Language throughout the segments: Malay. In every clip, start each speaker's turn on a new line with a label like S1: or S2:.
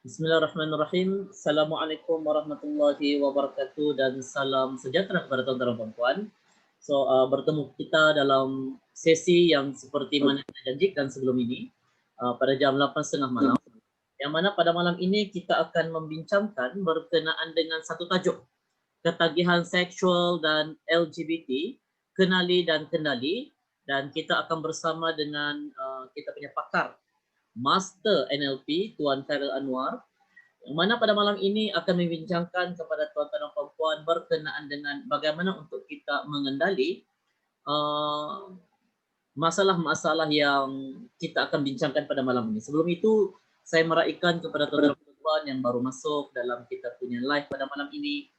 S1: Bismillahirrahmanirrahim. Assalamualaikum warahmatullahi wabarakatuh dan salam sejahtera kepada tuan-tuan dan puan-puan. Bertemu kita dalam sesi yang seperti mana kita janjikan sebelum ini pada jam 8.30 malam. Yang mana pada malam ini kita akan membincangkan berkenaan dengan satu tajuk, ketagihan seksual dan LGBT, kenali dan kendali, dan kita akan bersama dengan kita punya pakar Master NLP Tuan Khairil Anwar, yang mana pada malam ini akan membincangkan kepada tuan-tuan dan puan-puan berkenaan dengan bagaimana untuk kita mengendali masalah-masalah yang kita akan bincangkan pada malam ini. Sebelum itu, saya meraihkan kepada tuan-tuan dan puan-puan yang baru masuk dalam kita punya live pada malam ini.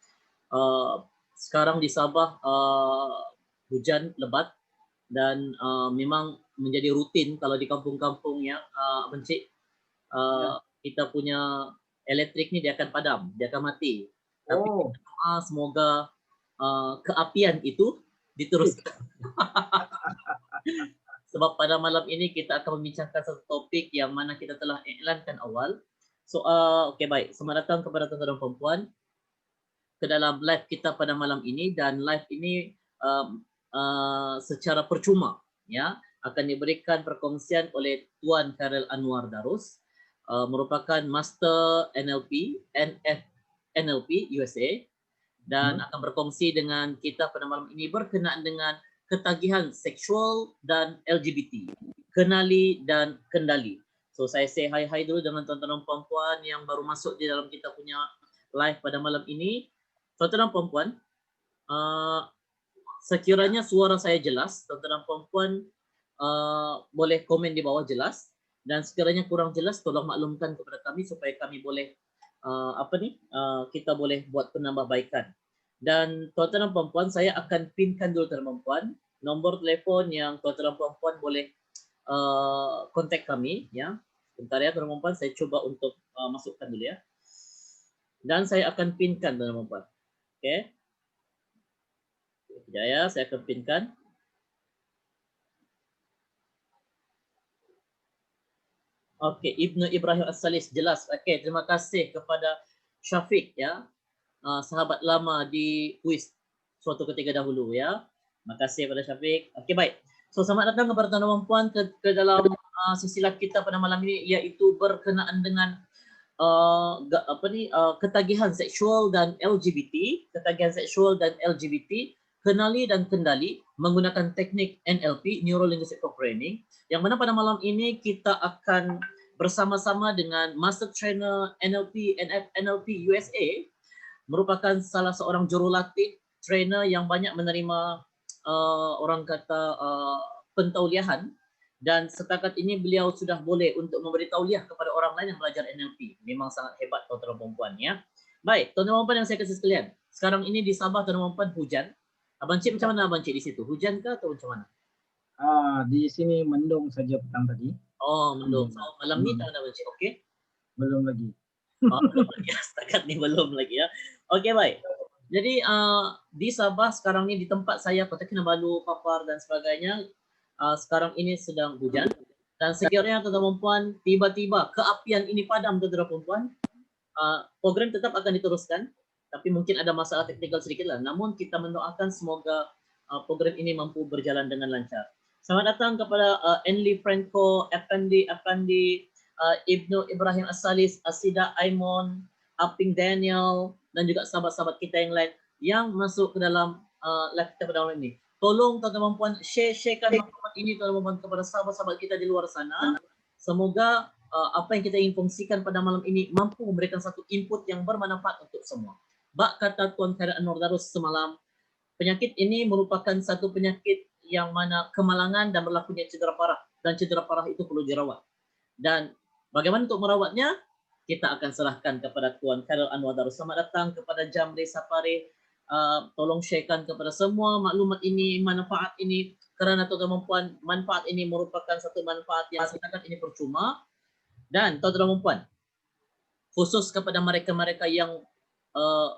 S1: Sekarang di Sabah hujan lebat dan memang menjadi rutin kalau di kampung-kampung ya, Encik, kita punya elektrik ni dia akan padam, dia akan mati. Tapi kita doa semoga keapian itu diteruskan. Sebab pada malam ini kita akan membincangkan satu topik yang mana kita telah iklankan awal. Okey, baik. Selamat datang kepada tuan-tuan dan puan-puan ke dalam live kita pada malam ini, dan live ini secara percuma ya akan diberikan perkongsian oleh Tuan Khairil Anwar Darus, merupakan Master NLP NLP USA, dan akan berkongsi dengan kita pada malam ini berkenaan dengan ketagihan seksual dan LGBT, kenali dan kendali. So saya say hi dulu dengan tuan-tuan dan puan-puan yang baru masuk di dalam kita punya live pada malam ini. Tuan-tuan dan puan-puan, sekiranya suara saya jelas, tuan-tuan dan puan-puan boleh komen di bawah jelas, dan sekiranya kurang jelas tolong maklumkan kepada kami supaya kami boleh kita boleh buat penambahbaikan. Dan tuan-tuan dan puan-puan, saya akan pinkan dulu tuan-tuan dan puan nombor telefon yang tuan-tuan dan puan-puan boleh kontak kami ya. Sebentar ya tuan-tuan dan puan, saya cuba untuk masukkan dulu ya. Dan saya akan pinkan tuan-tuan dan puan. Okey. Sekejap ya, saya akan pinkan. Okey, Ibnu Ibrahim As-Salis jelas. Okey, terima kasih kepada Syafiq ya, sahabat lama di kuis suatu ketika dahulu ya. Terima kasih kepada Syafiq. Okey, baik. So selamat datang kepada tuan-tuan dan puan ke dalam sesi live kita pada malam ini, iaitu berkenaan dengan ketagihan seksual dan LGBT, ketagihan seksual dan LGBT, kenali dan kendali menggunakan teknik NLP, Neuro Linguistic Programming, yang mana pada malam ini kita akan bersama-sama dengan Master Trainer NLP NLP USA, merupakan salah seorang jurulatih trainer yang banyak menerima orang kata pentauliahan, dan setakat ini beliau sudah boleh untuk memberi tauliah kepada orang lain yang belajar NLP. Memang sangat hebat tuan-tuan dan puan-puan ya. Baik, tuan-tuan dan puan yang saya kasih sekalian, sekarang ini di Sabah tuan-tuan dan puan hujan. Abang Cik macam mana Abang Cik di situ? Hujan ke atau macam mana?
S2: Di sini mendung saja petang tadi.
S1: Oh, mendung. So, malam ni tak ada Abang Cik, okey?
S2: Belum lagi.
S1: Belum lagi. Setakat ni belum lagi ya. Okey, baik. Jadi di Sabah sekarang ni, di tempat saya, Kota Kinabalu, Papar dan sebagainya, sekarang ini sedang hujan, dan sekiranya tuan-tuan dan puan tiba-tiba keapian ini padam tuan-tuan dan puan, program tetap akan diteruskan, tapi mungkin ada masalah teknikal sedikit lah. Namun kita mendoakan semoga program ini mampu berjalan dengan lancar. Selamat datang kepada Enli Franco, Effendi, Ibnu Ibrahim As-Salis, Asida Aimon, Aping Daniel, dan juga sahabat-sahabat kita yang lain yang masuk ke dalam live kita pada malam ini. Tolong tuan-tuan dan puan sharekan maklumat ini tuan-tuan dan puan kepada sahabat-sahabat kita di luar sana. Semoga apa yang kita ingin kongsikan pada malam ini mampu memberikan satu input yang bermanfaat untuk semua. Bak kata Tuan Khairil Anwar Darus semalam, penyakit ini merupakan satu penyakit yang mana kemalangan dan berlakunya cedera parah, dan cedera parah itu perlu dirawat. Dan bagaimana untuk merawatnya? Kita akan serahkan kepada Tuan Khairil Anwar Darus. Selamat datang kepada Jamri Sapare. Tolong sharekan kepada semua maklumat ini, manfaat ini, kerana tuan-tuan dan puan, manfaat ini merupakan satu manfaat yang setakat ini percuma. Dan tuan-tuan dan puan, khusus kepada mereka-mereka yang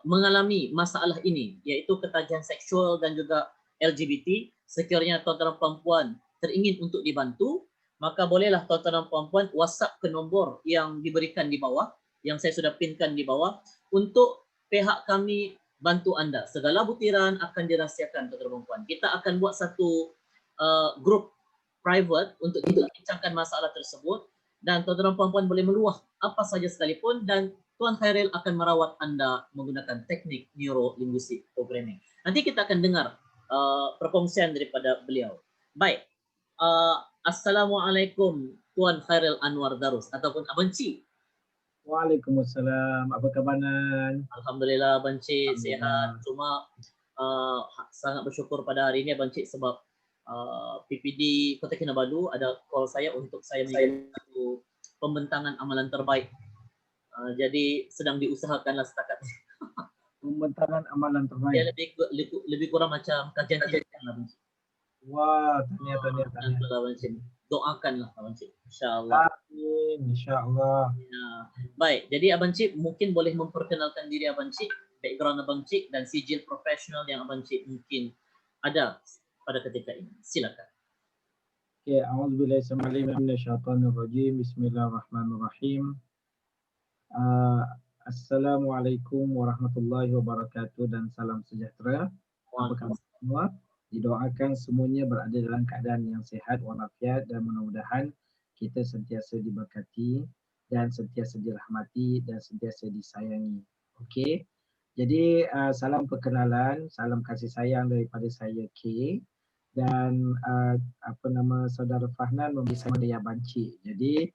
S1: mengalami masalah ini, iaitu ketagihan seksual dan juga LGBT, sekiranya tuan-tuan dan puan teringin untuk dibantu, maka bolehlah tuan-tuan dan puan-puan WhatsApp ke nombor yang diberikan di bawah, yang saya sudah pinkan di bawah untuk pihak kami bantu Anda. Segala butiran akan dirahsiakan tuan-tuan dan puan. Kita akan buat satu grup private untuk kita bincangkan masalah tersebut dan tuan-tuan dan puan-puan boleh meluah apa saja sekalipun dan Tuan Khairil akan merawat Anda menggunakan teknik neuro-linguistic programming. Nanti kita akan dengar perkongsian daripada beliau. Baik, Assalamualaikum Tuan Khairil Anwar Darus ataupun Abang Cik.
S2: Waalaikumsalam. Apa khabar Nan?
S1: Alhamdulillah Abang Cik sihat. Cuma sangat bersyukur pada hari ini Abang Cik sebab PPD Kota Kinabalu ada call saya untuk saya menjadi satu pembentangan amalan terbaik. Jadi sedang diusahakanlah setakat ini.
S2: Pembentangan amalan terbaik.
S1: Dia lebih kurang macam kajian-kajian lah Abang Cik.
S2: Wah, tahniah.
S1: Doakanlah Abang Cik. InsyaAllah.
S2: Amin, insyaAllah.
S1: Ya. Baik, jadi Abang Cik mungkin boleh memperkenalkan diri Abang Cik, background Abang Cik dan sijil profesional yang Abang Cik mungkin ada pada ketika ini. Silakan.
S2: Okay, a'udzubillahi minasyaitonir rajim. Bismillahirrahmanirrahim. Assalamualaikum warahmatullahi wabarakatuh dan salam sejahtera. Apa khabar semua? Didoakan semuanya berada dalam keadaan yang sihat walafiat dan mudah-mudahan kita sentiasa diberkati dan sentiasa dirahmati dan sentiasa disayangi. Okey. Jadi salam perkenalan, salam kasih sayang daripada saya K dan saudara Fahnan memberi saya Abang Cik. Jadi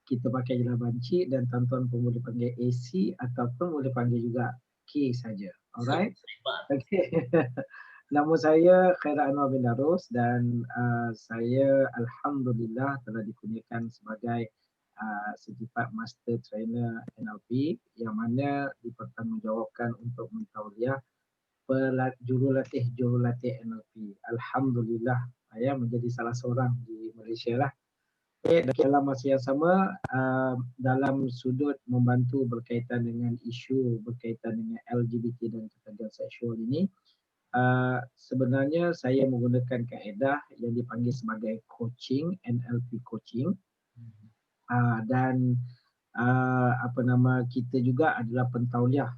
S2: kita pakai jelah Abang Cik dan tuan-tuan pun boleh panggil AC ataupun boleh panggil juga K saja. Alright? Okey. Nama saya Khairil Anwar bin Darus dan saya Alhamdulillah telah dikurniakan sebagai sertifikat Master Trainer NLP yang mana dipertanggungjawabkan untuk mentauliah jurulatih NLP. Alhamdulillah saya menjadi salah seorang di Malaysia lah. Dalam masa yang sama dalam sudut membantu berkaitan dengan isu berkaitan dengan LGBT dan ketegangan seksual ini, sebenarnya saya menggunakan kaedah yang dipanggil sebagai coaching, NLP coaching, dan kita juga adalah pentauliah,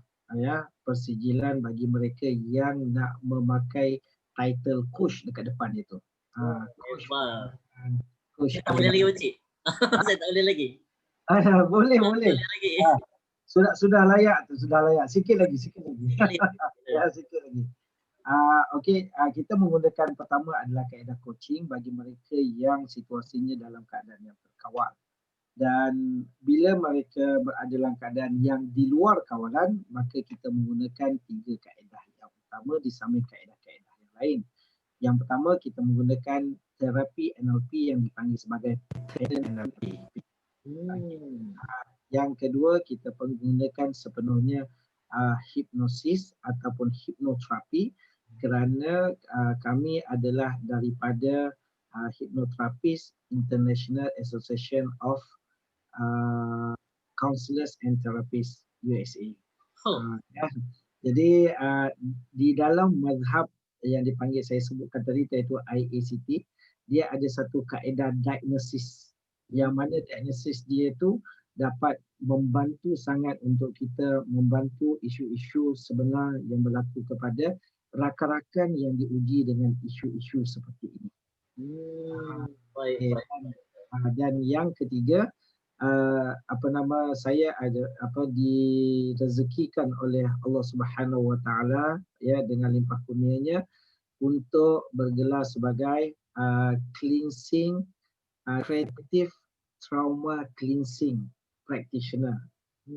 S2: persijilan bagi mereka yang nak memakai title coach dekat depan itu.
S1: Coach. Saya tak boleh lagi Cik. Saya tak boleh lagi.
S2: Boleh.
S1: Lagi.
S2: Sudah layak tu, sudah layak. Sikit lagi. Ya, sikit lagi. Okey, kita menggunakan pertama adalah kaedah coaching bagi mereka yang situasinya dalam keadaan yang terkawal. Dan bila mereka berada dalam keadaan yang di luar kawalan, maka kita menggunakan 3 kaedah. Yang pertama disamping kaedah-kaedah yang lain. Yang pertama kita menggunakan terapi NLP yang dipanggil sebagai pattern NLP. Yang kedua kita menggunakan sepenuhnya hipnosis ataupun hipnoterapi kerana kami adalah daripada Hypnotherapist International Association of Counselors and Therapists USA. Jadi di dalam mazhab yang dipanggil saya sebutkan tadi iaitu IACT, dia ada satu kaedah diagnosis yang mana diagnosis dia tu dapat membantu sangat untuk kita membantu isu-isu sebenar yang berlaku kepada rakan-rakan yang diuji dengan isu-isu seperti ini.
S1: Baik.
S2: Dan yang ketiga, saya ada direzekikan oleh Allah Subhanahu Wa Taala ya dengan limpah kurnianya untuk bergelar sebagai cleansing creative trauma cleansing practitioner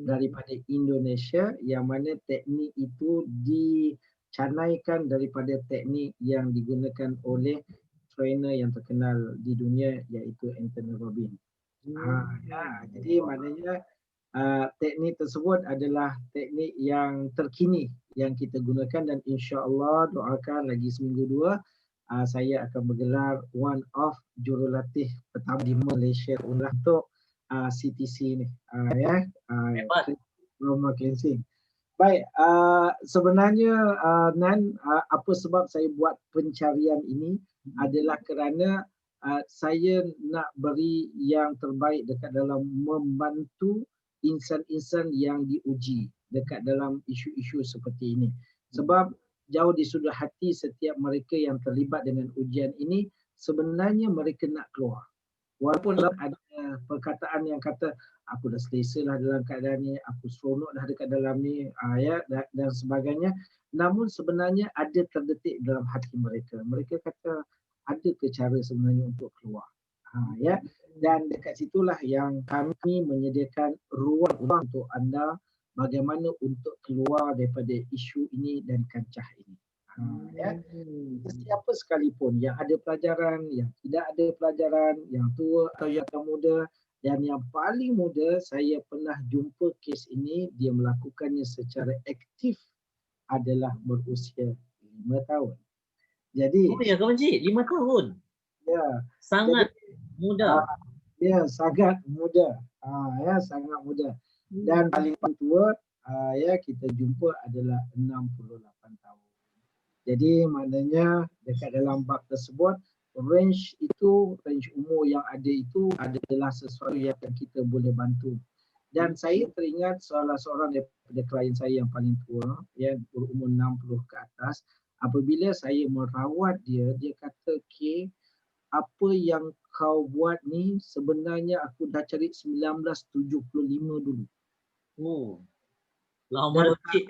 S2: daripada Indonesia, yang mana teknik itu dicanaikan daripada teknik yang digunakan oleh trainer yang terkenal di dunia iaitu Anthony Robbins. Jadi maknanya teknik tersebut adalah teknik yang terkini yang kita gunakan dan insya-Allah doakan lagi seminggu 2 saya akan bergelar one of jurulatih pertama di Malaysia untuk CTC ni trauma cleansing. Baik, sebenarnya Nan, apa sebab saya buat pencarian ini adalah kerana saya nak beri yang terbaik dekat dalam membantu insan-insan yang diuji dekat dalam isu-isu seperti ini. Sebab jauh di sudut hati setiap mereka yang terlibat dengan ujian ini sebenarnya mereka nak keluar. Walaupun ada perkataan yang kata aku dah selesa lah dalam keadaan ni, aku seronok dah dekat dalam ni, ya, dan sebagainya. Namun sebenarnya ada terdetik dalam hati mereka. Mereka kata ada ke cara sebenarnya untuk keluar. Ya. Dan dekat situlah yang kami menyediakan ruang untuk anda bagaimana untuk keluar daripada isu ini dan kancah ini. Ya. Siapa sekalipun yang ada pelajaran, yang tidak ada pelajaran, yang tua atau yang muda, dan yang paling muda saya pernah jumpa kes ini, dia melakukannya secara aktif adalah berusia 5 tahun. Jadi
S1: Oh ya Kawan Cik, 5 tahun.
S2: Ya.
S1: Sangat muda.
S2: Ya, sangat muda. Ya, sangat muda. Dan paling tua ya kita jumpa adalah 68 tahun. Jadi maknanya dekat dalam bab tersebut range umur yang ada itu adalah sesuatu yang kita boleh bantu. Dan saya teringat salah seorang daripada klien saya yang paling tua, ya, berumur 60 ke atas, apabila saya merawat dia, dia kata, "K, apa yang kau buat ni sebenarnya aku dah cari 1975 dulu."
S1: Oh, lama Cik.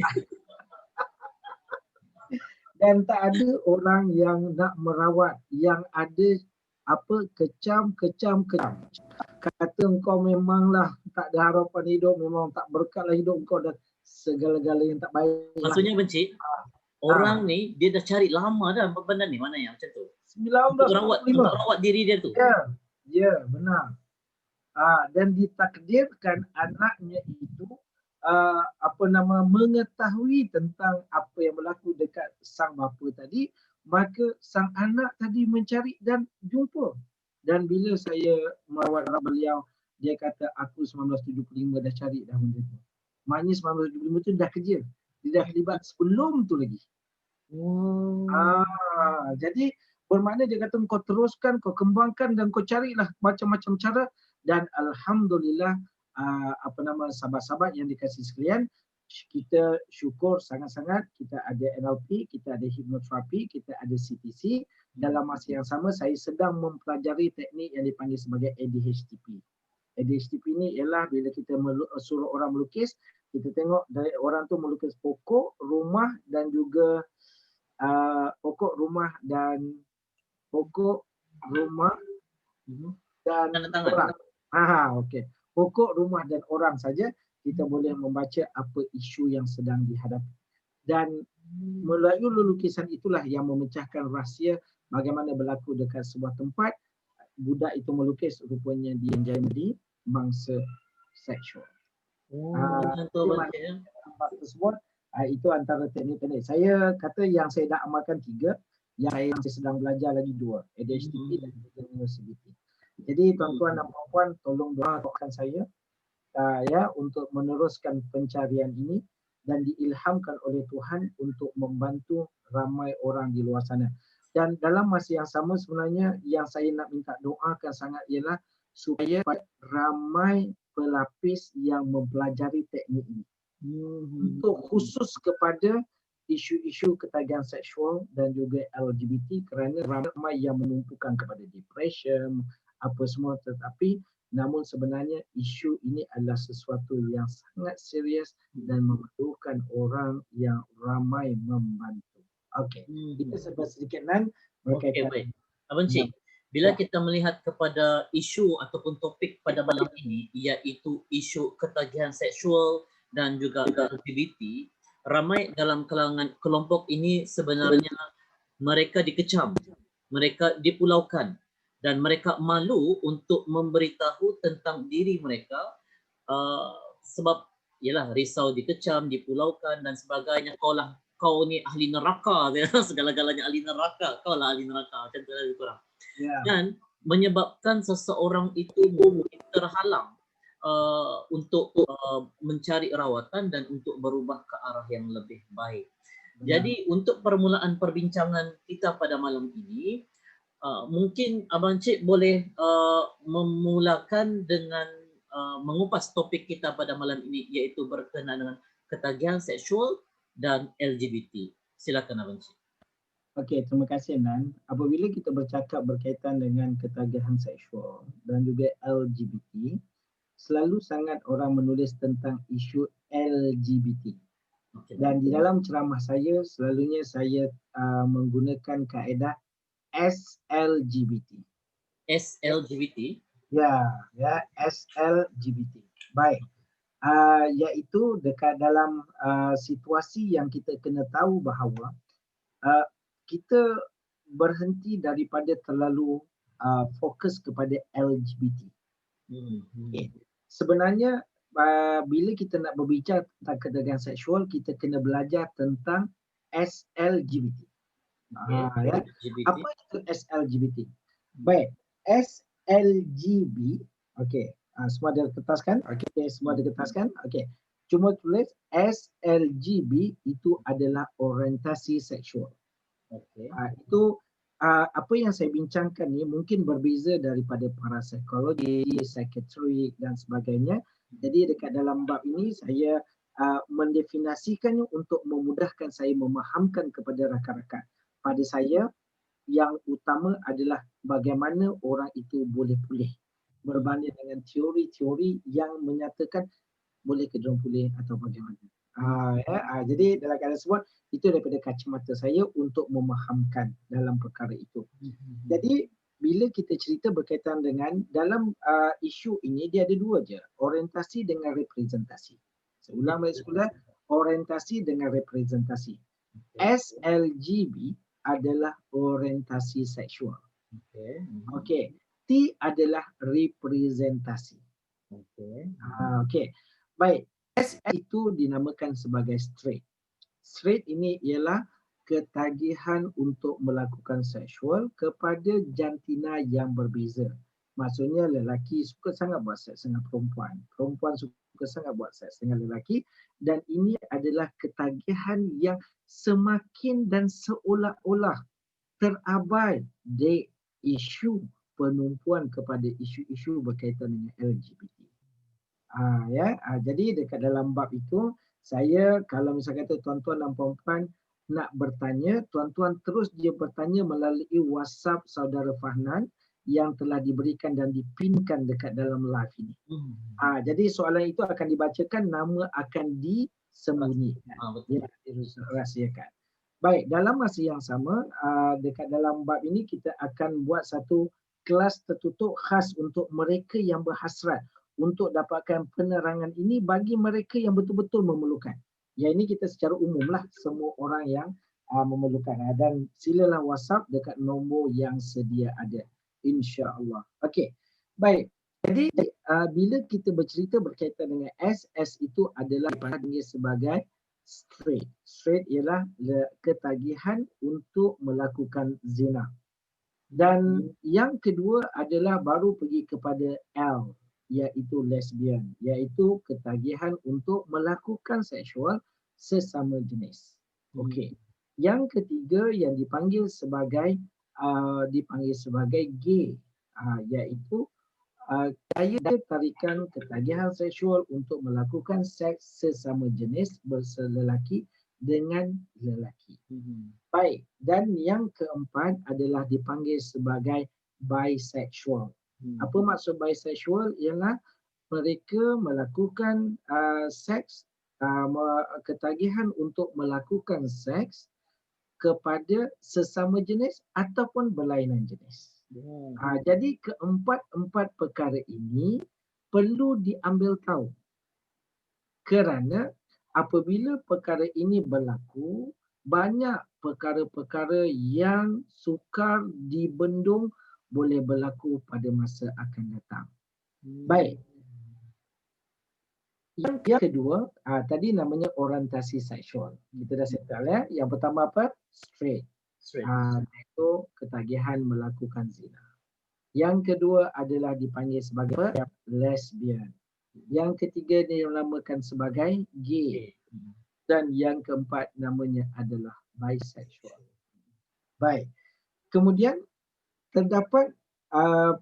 S2: Dan tak ada orang yang nak merawat, yang ada kecam. Kata engkau memanglah tak ada harapan hidup, memang tak berkatlah hidup engkau dan segala-gala yang tak baik.
S1: Maksudnya Bencik, orang ni dia dah cari lama dah benda ni, mana yang macam tu?
S2: 1975.
S1: Untuk rawat diri dia tu.
S2: Ya, benar. Dan ditakdirkan anaknya itu mengetahui tentang apa yang berlaku dekat sang bapa tadi, maka sang anak tadi mencari dan jumpa. Dan bila saya merawat beliau, dia kata aku 1975 dah cari dah benda tu. Maknanya 1975 tu dah kerja. Dia dah terlibat sebelum tu lagi. Jadi bermakna dia kata kau teruskan, kau kembangkan dan kau carilah macam-macam cara. Dan alhamdulillah sahabat-sahabat yang dikasihi sekalian, kita syukur sangat-sangat kita ada NLP, kita ada hipnoterapi, kita ada CTC. Dalam masa yang sama saya sedang mempelajari teknik yang dipanggil sebagai ADHTP. ADHTP ni ialah bila kita suruh orang melukis, kita tengok dari orang tu melukis pokok, rumah dan juga pokok, rumah dan orang. Okey. Pokok, rumah dan orang saja kita boleh membaca apa isu yang sedang dihadapi. Dan melalui lukisan itulah yang memecahkan rahsia bagaimana berlaku dekat sebuah tempat budak itu melukis, rupanya dia jadi mangsa seksual. Tersebut itu antara teknik-teknik. Saya kata yang saya dah amalkan 3, yang saya sedang belajar lagi 2, ADHTP dan juga CBT. Jadi tuan-tuan dan puan-puan, tolong doakan saya untuk meneruskan pencarian ini dan diilhamkan oleh Tuhan untuk membantu ramai orang di luar sana. Dan dalam masa yang sama sebenarnya yang saya nak minta doakan sangat ialah supaya ramai pelapis yang mempelajari teknik ini. Untuk khusus kepada isu-isu ketagihan seksual dan juga LGBT, kerana ramai yang menumpukan kepada depression, apa semua, tetapi namun sebenarnya isu ini adalah sesuatu yang sangat serius dan memerlukan orang yang ramai membantu. Okey, itu sedikit berkaitan.
S1: Baik. Abang Cik, bila kita melihat kepada isu ataupun topik pada malam ini, iaitu isu ketagihan seksual dan juga LGBT, ramai dalam kalangan kelompok ini sebenarnya mereka dikecam, mereka dipulaukan dan mereka malu untuk memberitahu tentang diri mereka sebab ialah risau dikecam, dipulaukan dan sebagainya. Kau ni ahli neraka, segala-galanya ahli neraka, kau lah ahli neraka, macam tu lah kurang. Dan menyebabkan seseorang itu mungkin terhalang untuk mencari rawatan dan untuk berubah ke arah yang lebih baik. Jadi untuk permulaan perbincangan kita pada malam ini, mungkin Abang Cik boleh memulakan dengan mengupas topik kita pada malam ini, yaitu berkenaan dengan ketagihan seksual dan LGBT. Silakan Abang Cik.
S2: Okey, terima kasih Nan. Apabila kita bercakap berkaitan dengan ketagihan seksual dan juga LGBT, selalu sangat orang menulis tentang isu LGBT.
S1: Okay.
S2: Dan di dalam ceramah saya, selalunya saya menggunakan kaedah SLGBT.
S1: SLGBT?
S2: Ya, SLGBT. Baik. Iaitu dekat dalam situasi yang kita kena tahu bahawa kita berhenti daripada terlalu fokus kepada LGBT. Okay. Sebenarnya bila kita nak berbicara tentang ketagihan seksual, kita kena belajar tentang SLGBT. Ya. Apa itu SLGBT? Baik, SLGB, okey. Semua ada kertas kan? Okey, semua ada kertas kan? Okey. Cuma tulis SLGB itu adalah orientasi seksual. Okey. Itu apa yang saya bincangkan ni mungkin berbeza daripada para psikologi, psikiatri dan sebagainya. Jadi dekat dalam bab ini saya mendefinisikannya untuk memudahkan saya memahamkan kepada rakan-rakan. Pada saya yang utama adalah bagaimana orang itu boleh pulih berbanding dengan teori-teori yang menyatakan boleh ke diorang pulih atau bagaimana. Jadi dalam keadaan sebut itu daripada kacamata saya untuk memahamkan dalam perkara itu. Jadi bila kita cerita berkaitan dengan dalam isu ini, dia ada dua je, orientasi dengan representasi. Saya ulang balik semula, orientasi dengan representasi. SLGB adalah orientasi seksual. Okey. T adalah representasi. Okey. Baik. S itu dinamakan sebagai straight. Straight ini ialah ketagihan untuk melakukan seksual kepada jantina yang berbeza. Maksudnya lelaki suka sangat buat seks dengan perempuan. Perempuan suka sangat buat seks dengan lelaki. Dan ini adalah ketagihan yang semakin dan seolah-olah terabai di isu penumpuan kepada isu-isu berkaitan dengan LGBT. Jadi dekat dalam bab itu, saya kalau misalnya kata tuan-tuan dan puan-puan nak bertanya, tuan-tuan terus dia bertanya melalui WhatsApp saudara Fahnan yang telah diberikan dan dipinkan dekat dalam live ini. Jadi soalan itu akan dibacakan, nama akan disembunyikan. Dirahsiakan. Baik, dalam masa yang sama, dekat dalam bab ini kita akan buat satu kelas tertutup khas untuk mereka yang berhasrat untuk dapatkan penerangan ini bagi mereka yang betul-betul memerlukan. Ya, ini kita secara umumlah semua orang yang memerlukan. Dan silalah WhatsApp dekat nombor yang sedia ada. InsyaAllah. Okey. Baik. Jadi bila kita bercerita berkaitan dengan S itu adalah dipanggil sebagai straight. Straight ialah ketagihan untuk melakukan zina. Dan yang kedua adalah baru pergi kepada L, iaitu lesbian, iaitu ketagihan untuk melakukan seksual sesama jenis. Okey. Yang ketiga yang dipanggil sebagai gay, iaitu daya tarikan ketagihan seksual untuk melakukan seks sesama jenis berselelaki dengan lelaki. Baik, dan yang keempat adalah dipanggil sebagai bisexual. Apa maksud bisexual? Ialah mereka melakukan seks, ketagihan untuk melakukan seks kepada sesama jenis ataupun berlainan jenis. Jadi keempat-empat perkara ini perlu diambil tahu. Kerana apabila perkara ini berlaku, banyak perkara-perkara yang sukar dibendung boleh berlaku pada masa akan datang. Baik. Yang kedua, tadi namanya orientasi seksual. Kita dah settle ya. Yang pertama apa? Straight. Itu ketagihan melakukan zina. Yang kedua adalah dipanggil sebagai lesbian. Yang ketiga dinamakan sebagai gay. Dan yang keempat namanya adalah bisexual. Baik. Kemudian terdapat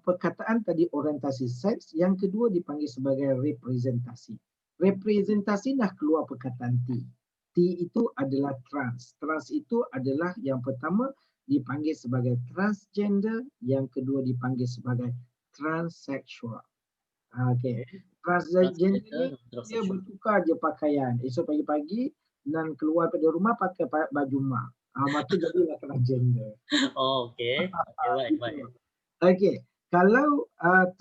S2: perkataan tadi orientasi seks, yang kedua dipanggil sebagai representasi. Representasi dah keluar perkataan T. T itu adalah trans. Trans itu adalah yang pertama dipanggil sebagai transgender, yang kedua dipanggil sebagai transsexual. Okey. Transgender ni dia bertukar je pakaian. Esok pagi-pagi dan keluar dari rumah pakai baju mak. Maka jadilah transgender.
S1: Oh, okey. Okey, baik.
S2: Okey. Kalau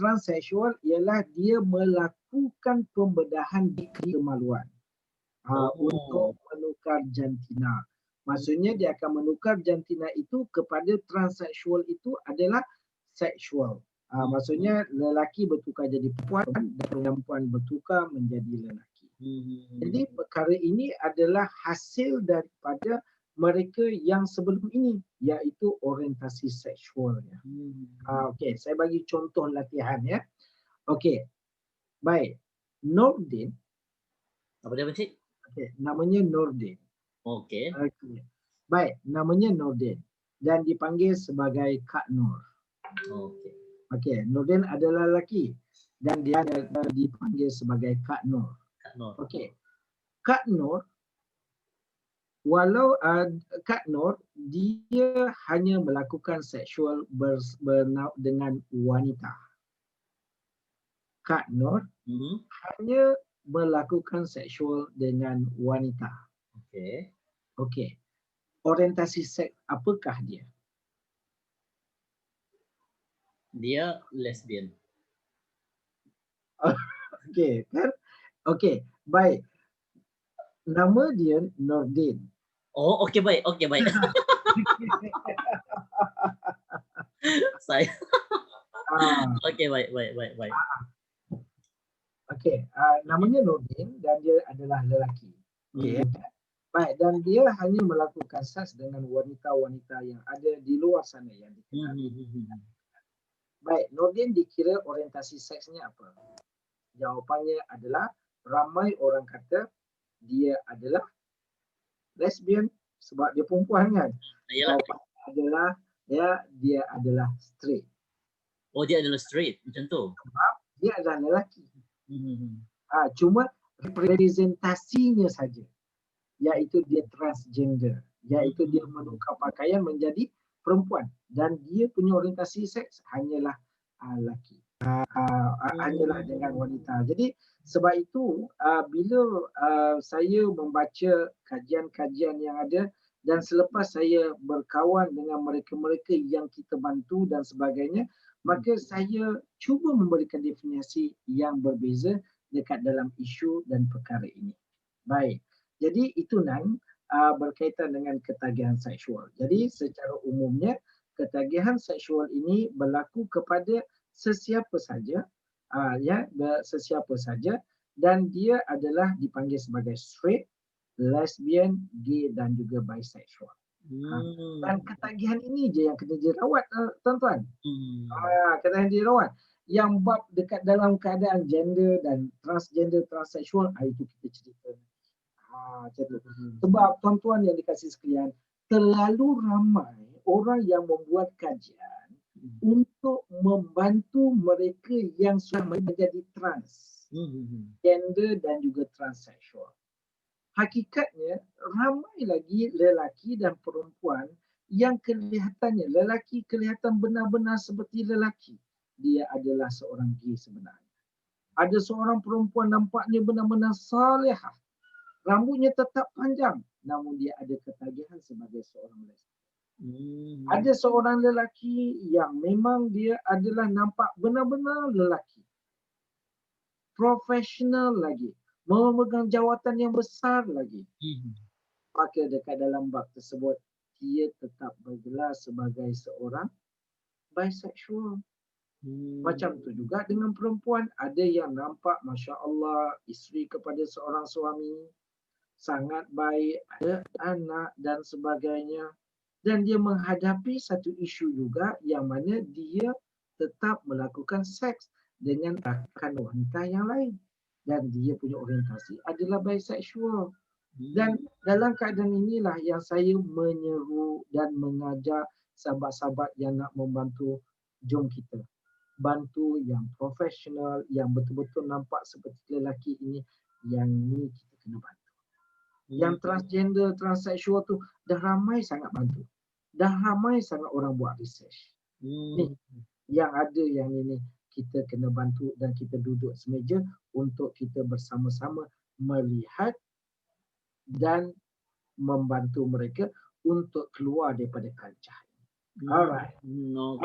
S2: transsexual ialah dia melakukan pembedahan di kemaluan untuk menukar jantina. Maksudnya dia akan menukar jantina itu kepada transsexual itu adalah seksual. Maksudnya lelaki bertukar jadi perempuan dan perempuan bertukar menjadi lelaki. Jadi perkara ini adalah hasil daripada mereka yang sebelum ini, iaitu orientasi seksualnya. Okey, saya bagi contoh latihan ya. Okey, baik. Nordin.
S1: Apa dia Encik?
S2: Okey, namanya Nordin.
S1: Okey.
S2: Okey. Baik, namanya Nordin dan dipanggil sebagai Kak Nur.
S1: Okey.
S2: Okey, Nordin adalah lelaki dan dia dipanggil sebagai Kak Nur.
S1: Kak Nur.
S2: Okey. Kak Nur, walau Kak Nur dia hanya melakukan seksual dengan wanita. Kak Nur hanya melakukan seksual dengan wanita.
S1: Okey.
S2: Okey. Orientasi seks apakah dia?
S1: Dia lesbian.
S2: Okey, kan? Okey, baik. Nama dia Nordin.
S1: Oh, okey baik. Okey baik. Saya. Okey baik.
S2: Okey, namanya Nordin dan dia adalah lelaki. Okey. Baik, dan dia hanya melakukan seks dengan wanita-wanita yang ada di luar sana yang dikenali. Baik, Nordin dikira orientasi seksnya apa? Jawapannya adalah ramai orang kata dia adalah lesbian sebab dia perempuan kan. Jawapannya adalah dia adalah straight.
S1: Oh, dia adalah straight macam tu.
S2: Sebab dia adalah lelaki. Cuma representasinya saja, iaitu dia transgender, iaitu dia menukar pakaian menjadi perempuan dan dia punya orientasi seks hanyalah lelaki. Hanyalah dengan wanita. Jadi sebab itu bila saya membaca kajian-kajian yang ada dan selepas saya berkawan dengan mereka-mereka yang kita bantu dan sebagainya, maka saya cuba memberikan definisi yang berbeza dekat dalam isu dan perkara ini. Baik. Jadi itu Nan berkaitan dengan ketagihan seksual. Jadi secara umumnya ketagihan seksual ini berlaku kepada sesiapa saja, sesiapa saja, dan dia adalah dipanggil sebagai straight, lesbian, gay dan juga bisexual. Dan ketagihan ini je yang kena dirawat tuan-tuan. Ketagihan dirawat. Yang bab dekat dalam keadaan gender dan transgender, transsexual, itu kita cerita. Sebab tuan-tuan yang dikasihi sekalian, terlalu ramai orang yang membuat kajian untuk membantu mereka yang sudah menjadi trans, gender dan juga transsexual. Hakikatnya ramai lagi lelaki dan perempuan yang kelihatannya lelaki kelihatan benar-benar seperti lelaki. Dia adalah seorang gay sebenarnya. Ada seorang perempuan nampaknya benar-benar salihah. Rambutnya tetap panjang namun dia ada ketagihan sebagai seorang lesbian. Ada seorang lelaki yang memang dia adalah nampak benar-benar lelaki. Profesional lagi. Memegang jawatan yang besar lagi. Maka dekat dalam bab tersebut, dia tetap bergelar sebagai seorang bisexual. Macam tu juga dengan perempuan. Ada yang nampak, Masya Allah, isteri kepada seorang suami. Sangat baik, ada anak dan sebagainya. Dan dia menghadapi satu isu juga yang mana dia tetap melakukan seks dengan rakan wanita yang lain. Dan dia punya orientasi adalah bisexual. Dan dalam keadaan inilah yang saya menyeru dan mengajar sahabat-sahabat yang nak membantu jom kita bantu yang profesional, yang betul-betul nampak seperti lelaki ini, yang ni kita kena bantu. Yang transgender, transseksual tu dah ramai sangat bantu. Dah ramai sangat orang buat research. Ni yang ada yang ini kita kena bantu dan kita duduk semeja untuk kita bersama-sama melihat dan membantu mereka untuk keluar daripada kancah. Alright.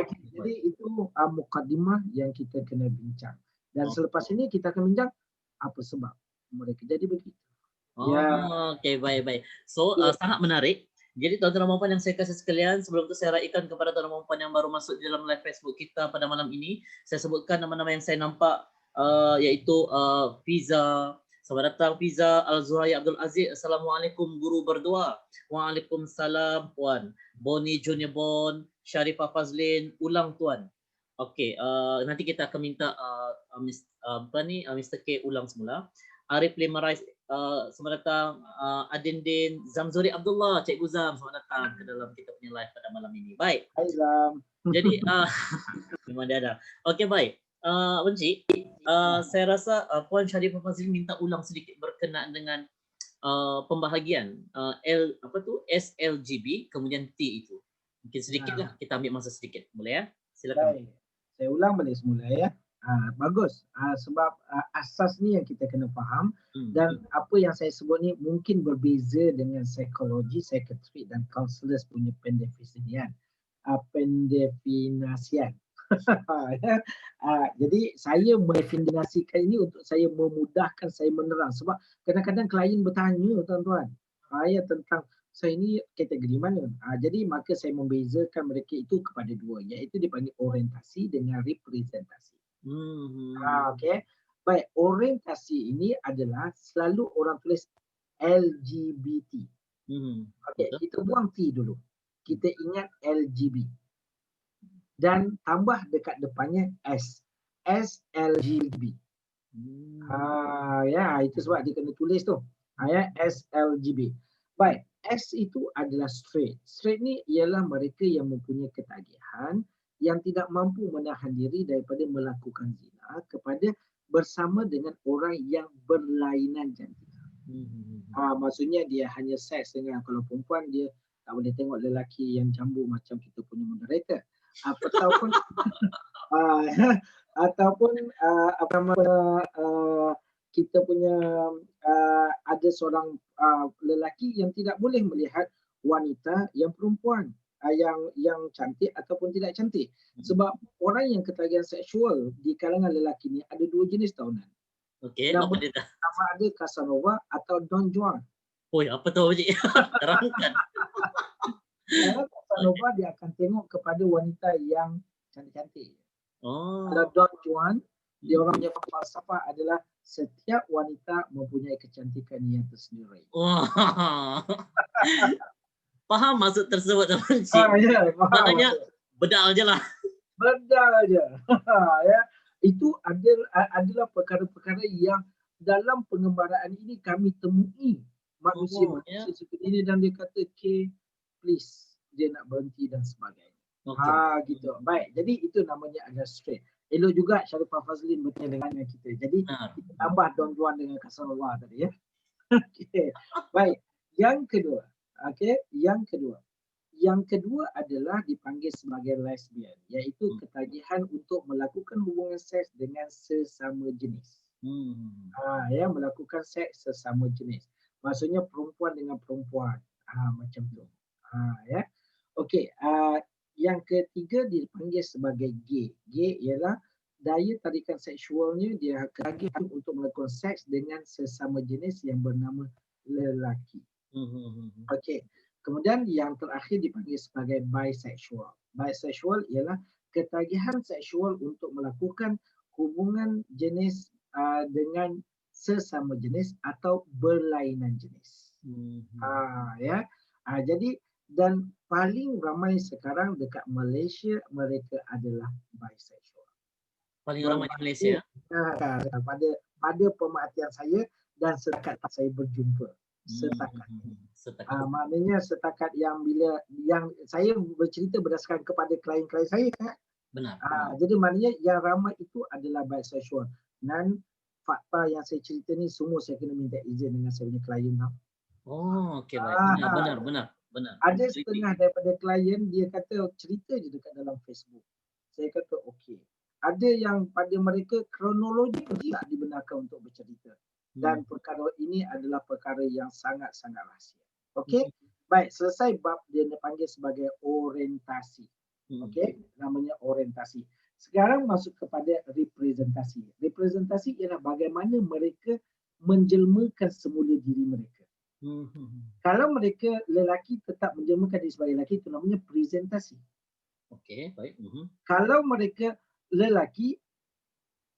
S2: Okay, jadi itu mukadimah yang kita kena bincang. Dan selepas ini kita akan bincang apa sebab mereka jadi begitu.
S1: Okay, baik. So, sangat menarik. Jadi tuan-tuan dan puan yang saya kasih sekalian, sebelum itu saya raikan kepada tuan-tuan dan puan yang baru masuk di dalam live Facebook kita pada malam ini. Saya sebutkan nama-nama yang saya nampak, iaitu Fiza. Selamat datang Fiza Al-Zuhaya Abdul Aziz. Assalamualaikum guru berdua. Waalaikumsalam puan. Boni Junior Bon, Sharifah Fazlin, ulang tuan. Okey, nanti kita akan minta Mr. K ulang semula. Arif Limarais, selamat datang. Adindin Zamzuri Abdullah, Cikgu Zam, selamat datang ke dalam kita punya live pada malam ini. Baik.
S2: Hai Zam.
S1: Jadi memang dia ada. Okey, baik. Encik, saya rasa Puan Sharifah Fazlin minta ulang sedikit berkenaan dengan pembahagian SLGB kemudian T itu. Mungkin sedikitlah kita ambil masa sedikit. Boleh ya? Silakan.
S2: Baik. Saya ulang balik semula ya. Bagus. Sebab asas ni yang kita kena faham dan apa yang saya sebut ni mungkin berbeza dengan psikologi, psikiatri dan counselors punya pendefinisian. Pendefinisian. Jadi saya mendefinisikan ini untuk saya memudahkan saya menerang sebab kadang-kadang klien bertanya tuan-tuan tentang saya ini kategori mana. Jadi maka saya membezakan mereka itu kepada dua, iaitu dipanggil orientasi dengan representasi. Okey. Baik, orientasi ini adalah selalu orang tulis LGBT. Okey, kita buang T dulu. Kita ingat LGB. Dan tambah dekat depannya S. SLGB. Itu sebab dia kena tulis tu. SLGB. Baik, S itu adalah straight. Straight ni ialah mereka yang mempunyai ketagihan yang tidak mampu menahan diri daripada melakukan zina kepada bersama dengan orang yang berlainan jantina. Maksudnya dia hanya seks dengan, kalau perempuan dia tak boleh tengok lelaki yang jambu macam kita punya moderator. Ataupun kita punya ada seorang lelaki yang tidak boleh melihat wanita yang perempuan yang cantik ataupun tidak cantik. Sebab orang yang ketagihan seksual di kalangan lelaki ni ada dua jenis tahunan.
S1: Okey, apa dia dah?
S2: Sama ada Casanova atau Don Juan.
S1: Oi, apa tu Cik? Terangkan.
S2: Casanova dia akan tengok kepada wanita yang cantik-cantik. Kalau Don Juan, dia orang punya falsafah adalah setiap wanita mempunyai kecantikan yang tersendiri.
S1: Faham maksud tersebut teman Cik? Maknanya bedal je lah.
S2: Bedal je. Itu adalah perkara-perkara yang dalam pengembaraan ini kami temui manusia seperti ini dan dia kata, "K, please," dia nak berhenti dan sebagainya. Gitu. Baik, jadi itu namanya ada straight. Elok juga Sharifah Fazlin bertanya dengan kita. Jadi kita tambah Don Juan dengan Casanova tadi ya. Okay. Baik, yang kedua. Yang kedua adalah dipanggil sebagai lesbian, iaitu ketagihan untuk melakukan hubungan seks dengan sesama jenis. Melakukan seks sesama jenis. Maksudnya perempuan dengan perempuan. Macam tu. Okey, yang ketiga dipanggil sebagai gay. Gay ialah daya tarikan seksualnya dia ketagihan untuk melakukan seks dengan sesama jenis yang bernama lelaki. Okey. Kemudian yang terakhir dipanggil sebagai bisexual. Bisexual ialah ketagihan seksual untuk melakukan hubungan jenis dengan sesama jenis atau berlainan jenis. Jadi dan paling ramai sekarang dekat Malaysia mereka adalah bisexual.
S1: Paling ramai di Malaysia.
S2: Pada pemerhatian saya dan setakat saya berjumpa. Maknanya setakat yang bila yang saya bercerita berdasarkan kepada klien-klien saya
S1: Benar.
S2: Jadi maknanya yang ramai itu adalah bisexual. Dan fakta yang saya cerita ni semua saya kena minta izin dengan saya punya klien tau.
S1: Oh, okey baik.
S2: Ah,
S1: Benar.
S2: Ada
S1: Teliti.
S2: setengah daripada klien dia kata cerita je dekat dalam Facebook. Saya kata okey. Ada yang pada mereka kronologi tidak dibenarkan untuk bercerita. Dan perkara ini adalah perkara yang sangat-sangat rahsia. Okey? Baik, selesai bab dia dipanggil sebagai orientasi. Okey, namanya orientasi. Sekarang masuk kepada representasi. Representasi ialah bagaimana mereka menjelmakan semula diri mereka. Kalau mereka lelaki tetap menjelmakan diri sebagai lelaki, itu namanya presentasi.
S1: Okey, baik.
S2: Kalau mereka lelaki,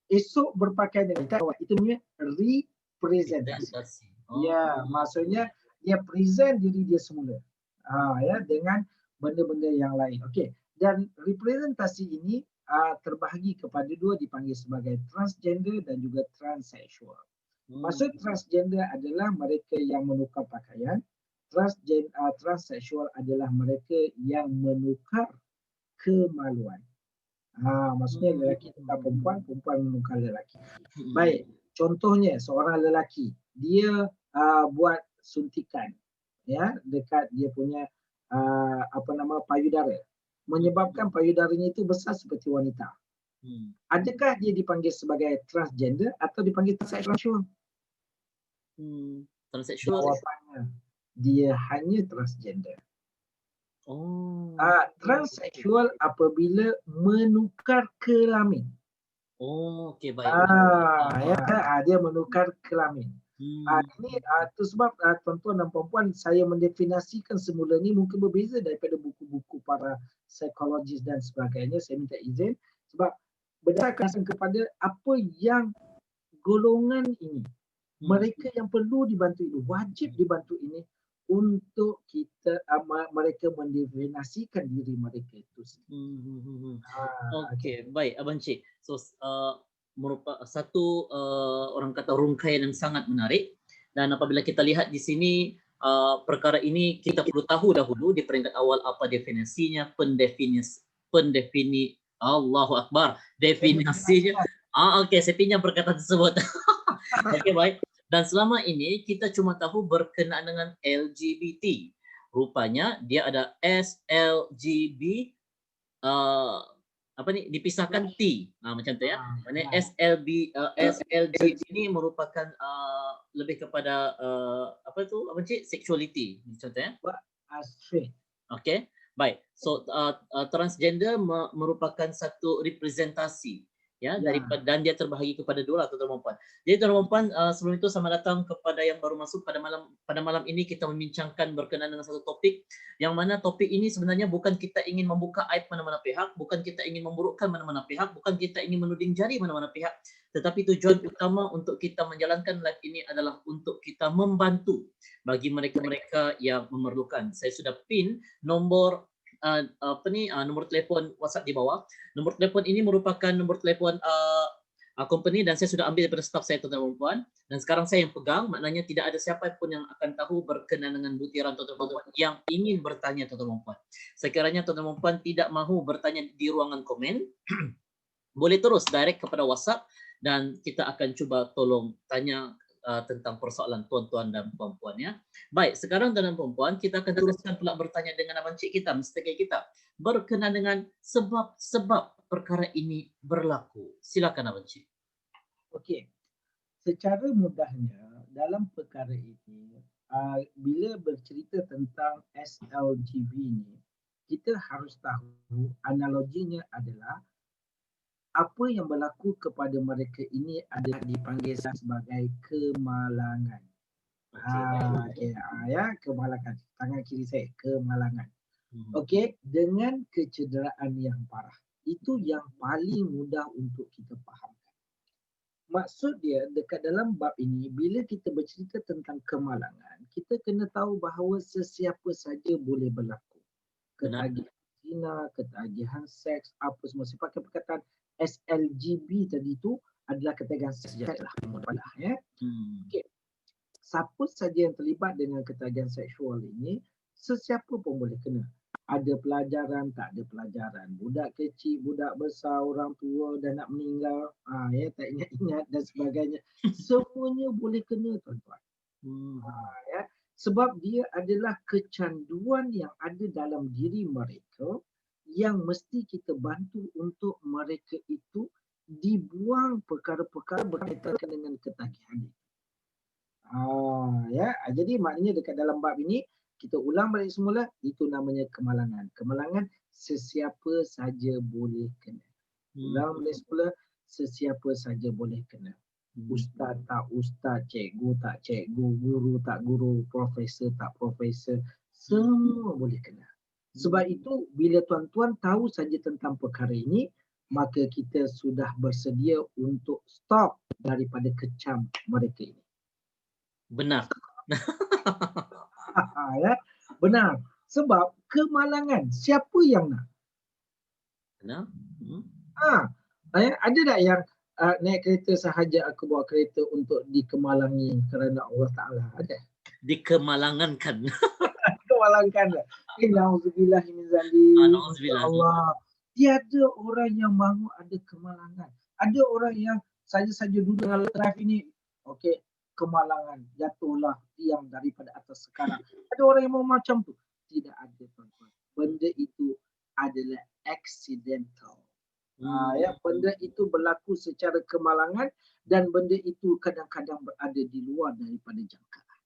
S2: esok berpakaian dengan kawan, itu namanya representasi. Ya, maksudnya dia present diri dia semula. Ya, dengan benda-benda yang lain. Okey. Dan representasi ini terbahagi kepada dua, dipanggil sebagai transgender dan juga transseksual. Maksud transgender adalah mereka yang menukar pakaian. Transseksual adalah mereka yang menukar kemaluan. Maksudnya lelaki tukar perempuan, perempuan menukar lelaki. Baik, contohnya seorang lelaki, dia buat suntikan ya dekat dia punya payudara, menyebabkan payudaranya itu besar seperti wanita. Adakah dia dipanggil sebagai transgender atau dipanggil transseksual?
S1: Transseksual.
S2: Jawapannya, dia hanya transgender. Transseksual apabila menukar kelamin.
S1: Okey baik.
S2: Dia menukar kelamin. Ini tu sebab tuan-tuan dan puan-puan, saya mendefinisikan semula ni mungkin berbeza daripada buku-buku para psikologis dan sebagainya. Saya minta izin sebab berdasarkan kepada apa yang golongan ini, mereka yang perlu dibantu ini, wajib dibantu ini untuk kita mereka mendefinisikan diri mereka itu sendiri.
S1: Okey, baik Abang Cik. So merupakan satu orang kata rungkaian yang sangat menarik, dan apabila kita lihat di sini perkara ini kita perlu tahu dahulu di peringkat awal apa definisinya, Allahu Akbar, definisinya. Okey, saya pinjam perkataan tersebut. Okey baik. Dan selama ini kita cuma tahu berkenaan dengan LGBT. Rupanya dia ada SLGB dipisahkan T. Macam tu ya. Maknanya SLGB ini merupakan lebih kepada sexuality macam tu ya.
S2: Straight.
S1: Okey. Baik. So transgender merupakan satu representasi ya daripada, dan dia terbahagi kepada dua tuan-tuan dan puan. Jadi tuan-tuan dan puan, sebelum itu selamat datang kepada yang baru masuk pada malam ini. Kita membincangkan berkenaan dengan satu topik yang mana topik ini sebenarnya bukan kita ingin membuka aib mana-mana pihak, bukan kita ingin memburukkan mana-mana pihak, bukan kita ingin menuding jari mana-mana pihak, tetapi tujuan utama untuk kita menjalankan live ini adalah untuk kita membantu bagi mereka-mereka yang memerlukan. Saya sudah pin nombor nombor telefon WhatsApp di bawah. Nombor telefon ini merupakan nombor telefon company dan saya sudah ambil daripada staff saya, tuan-tuan dan puan, dan sekarang saya yang pegang. Maknanya tidak ada siapa pun yang akan tahu berkenaan dengan butiran tuan-tuan dan puan yang ingin bertanya, tuan-tuan dan puan. Sekiranya tuan-tuan dan puan tidak mahu bertanya di ruangan komen, boleh terus direct kepada WhatsApp dan kita akan cuba tolong tanya tentang persoalan tuan-tuan dan puan-puan ya. Baik, sekarang tuan-tuan dan puan-puan, kita akan teruskan pula bertanya dengan abang cik kita, Mr. K kita, berkenaan dengan sebab-sebab perkara ini berlaku. Silakan abang cik.
S2: Okey. Secara mudahnya dalam perkara ini, bila bercerita tentang SLGB ni, kita harus tahu analoginya adalah apa yang berlaku kepada mereka ini adalah dipanggil sebagai kemalangan. Kemalangan. Tangan kiri saya, kemalangan. Okey, dengan kecederaan yang parah. Itu yang paling mudah untuk kita fahamkan. Maksud dia dekat dalam bab ini, bila kita bercerita tentang kemalangan, kita kena tahu bahawa sesiapa saja boleh berlaku. Ketagihan zina, ketagihan seks, apa semua. Saya pakai perkataan SLGB tadi itu adalah ketagihan seks sajalah. Okay. Siapa saja yang terlibat dengan ketagihan seksual ini, sesiapa pun boleh kena. Ada pelajaran, tak ada pelajaran. Budak kecil, budak besar, orang tua dah nak meninggal, ya tak ingat-ingat dan sebagainya. Semuanya boleh kena tuan-tuan. Ya. Sebab dia adalah kecanduan yang ada dalam diri mereka yang mesti kita bantu untuk mereka itu dibuang perkara-perkara berkaitan dengan ketagihan. Ya, jadi maknanya dekat dalam bab ini kita ulang balik semula, itu namanya kemalangan. Kemalangan sesiapa saja boleh kena. Ulang balik semula, sesiapa saja boleh kena. Ustaz tak ustaz, cikgu tak cikgu, guru tak guru, profesor tak profesor, semua boleh kena. Sebab itu bila tuan-tuan tahu saja tentang perkara ini, maka kita sudah bersedia untuk stop daripada kecam mereka ini.
S1: Benar.
S2: Ya, benar. Sebab kemalangan, siapa yang nak?
S1: Benar.
S2: Ada tak yang naik kereta sahaja aku bawa kereta untuk dikemalangi kerana Allah Ta'ala? Ada?
S1: Dikemalangankan.
S2: Kemalangkan. Na'udzubillah min zalik.
S1: Na'udzubillah.
S2: Allah. Tiada orang yang mahu ada kemalangan. Ada orang yang saja-saja duduk dengan live ini, okey, kemalangan, jatuhlah tiang daripada atas sekarang. Ada orang yang mau macam tu? Tidak ada, tuan-tuan. Benda itu adalah accidental. Ya, benda itu berlaku secara kemalangan dan benda itu kadang-kadang berada di luar daripada jangkaan.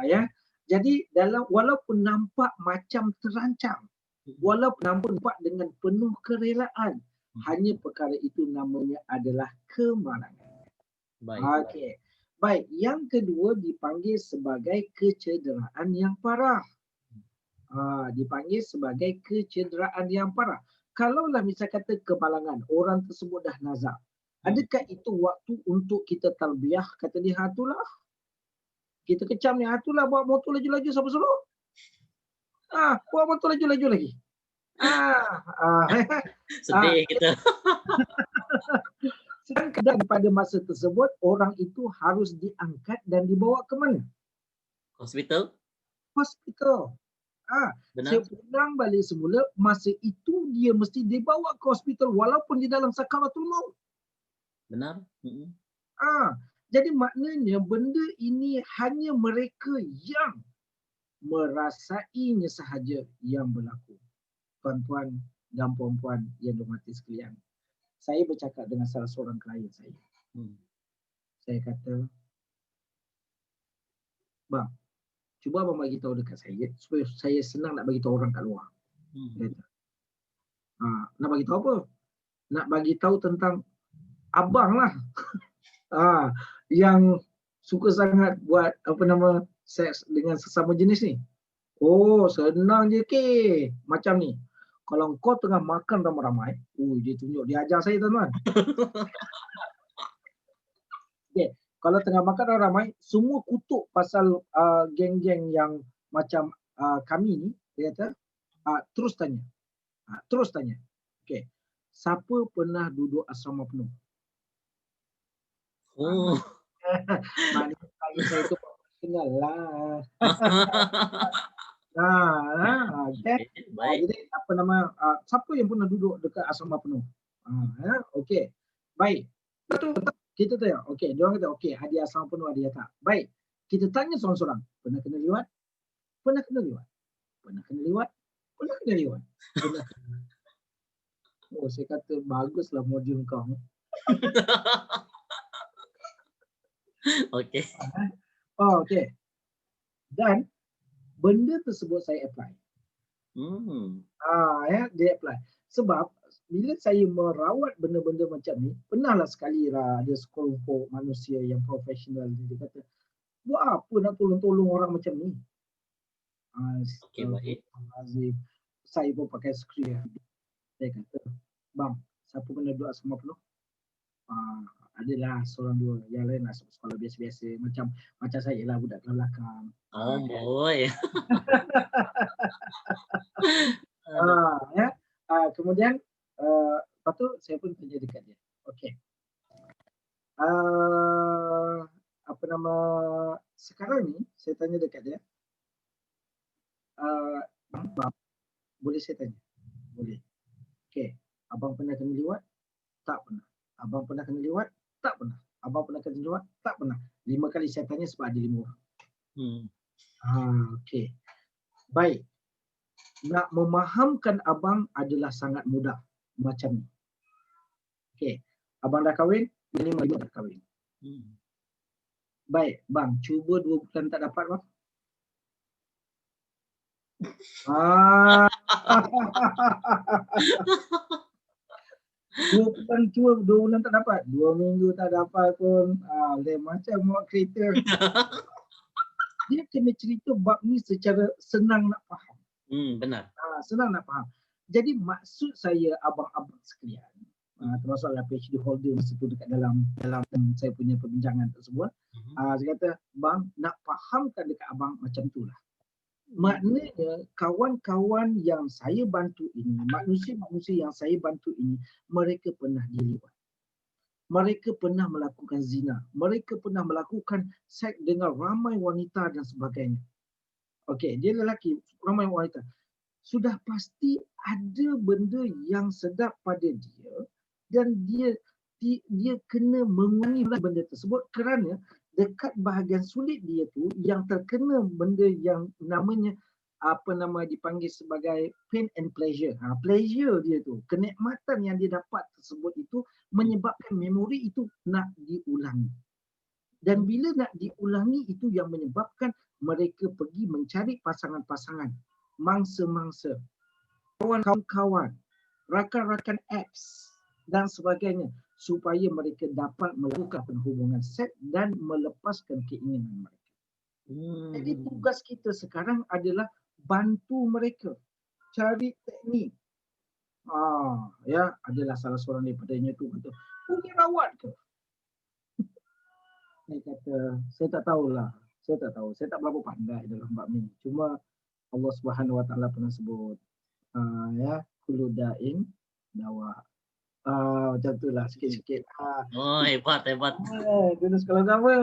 S2: Ya. Jadi walaupun nampak macam terancam, walaupun nampak dengan penuh kerelaan, hanya perkara itu namanya adalah kemalangan. Okey. Baik, yang kedua dipanggil sebagai kecederaan yang parah. Dipanggil sebagai kecederaan yang parah. Kalaulah misal kata kemalangan, orang tersebut dah nazar, adakah itu waktu untuk kita talbiyah? Kata dia, itulah. Kita kecam ni, itulah bawa motor laju-laju siapa suruh? Bawa motor laju-laju lagi.
S1: Sedih kita.
S2: Sedangkan pada masa tersebut, orang itu harus diangkat dan dibawa ke mana?
S1: Hospital.
S2: Saya ulang balik semula, masa itu dia mesti dibawa ke hospital walaupun di dalam sakaratul maut.
S1: Benar.
S2: Jadi maknanya benda ini hanya mereka yang merasainya sahaja yang berlaku. Tuan-tuan dan puan-puan yang dirahmati sekalian. Saya bercakap dengan salah seorang klien saya. Saya kata, bang, cuba abang bagi tahu dekat saya supaya saya senang nak bagi tahu orang kat luar. Nak bagi tahu apa? Nak bagi tahu tentang abang lah. Yang suka sangat buat seks dengan sesama jenis ni. Senang je ke. Macam ni. Kalau kau tengah makan ramai-ramai, dia tunjuk, dia ajar saya, tuan-tuan. Okay. Kalau tengah makan ramai, semua kutuk pasal geng-geng yang macam kami ni, dia kata, terus tanya. Okay. Siapa pernah duduk asrama penuh? Maknanya saya tu profesional lah. Okay. Jadi siapa yang pernah duduk dekat asrama penuh? Okey. Baik. Betul. Kita tanya, okey, dia orang kata okey, ada asrama penuh, ada tak. Baik. Kita tanya seorang-seorang, pernah kena liwat? Pernah kena liwat? Pernah kena liwat? Pernah kena liwat? Pernah kena. Saya kata baguslah modul kau.
S1: Okey.
S2: Okey. Dan benda tersebut saya apply. Dia apply. Sebab bila saya merawat benda-benda macam ni, pernahlah sekali ada sekelompok manusia yang profesional dia kata, buat apa nak tolong-tolong orang macam ni?
S1: Baik.
S2: Saya pun pakai skrip. Saya kata, bang, siapa pernah duduk asrama penuh? Adalah seorang dua, yang lain masuk sekolah biasa-biasa macam saya lah, budak belakang.
S1: Boy.
S2: Kemudian lepas tu saya pun tanya dekat dia. Okey. Sekarang ni saya tanya dekat dia. Boleh saya tanya? Boleh. Okey. Abang pernah kena liwat? Tak pernah. Abang pernah kena liwat? Tak pernah. Abang pernah kena liwat? Tak pernah. 5 kali saya tanya sebab ada 5 orang. Okey. Baik. Nak memahamkan abang adalah sangat mudah. Macam ni. Okey. Abang dah kahwin? Ini dah kahwin. Baik, bang. Cuba 2 bulan tak dapat, bang. Ah. 2 bulan cuba, 2 bulan tak dapat. 2 minggu tak dapat pun. Lain macam muat kereta. Dia kena cerita bab ni secara senang nak faham.
S1: Benar.
S2: Senang nak faham. Jadi maksud saya abang-abang sekalian, termasuklah PhD holder masa tu dekat dalam saya punya perbincangan tersebut, saya kata, bang, nak fahamkan dekat abang macam tu lah. Maknanya kawan-kawan yang saya bantu ini, manusia-manusia yang saya bantu ini, mereka pernah dilibat. Mereka pernah melakukan zina. Mereka pernah melakukan seks dengan ramai wanita dan sebagainya. Okey, dia lelaki, ramai wanita. Sudah pasti ada benda yang sedap pada dia dan dia kena mengurangi benda tersebut kerana dekat bahagian sulit dia tu yang terkena benda yang namanya dipanggil sebagai pain and pleasure. Pleasure dia tu, kenikmatan yang dia dapat tersebut itu menyebabkan memori itu nak diulangi. Dan bila nak diulangi itu yang menyebabkan mereka pergi mencari pasangan-pasangan, mangsa-mangsa, kawan-kawan, rakan-rakan apps dan sebagainya supaya mereka dapat melakukan hubungan seks dan melepaskan keinginan mereka. Jadi tugas kita sekarang adalah bantu mereka cari teknik. Adalah salah seorang daripadanya tu kata, boleh rawat ke? Saya kata, saya tak tahulah. Saya tak tahu. Saya tak berapa pandai dalam bab ni. Cuma Allah Subhanahu Wa Taala pernah sebut, kullu da'in dawa. Macam tu lah sikit-sikit.
S1: Hebat.
S2: Dulu sekolah agama.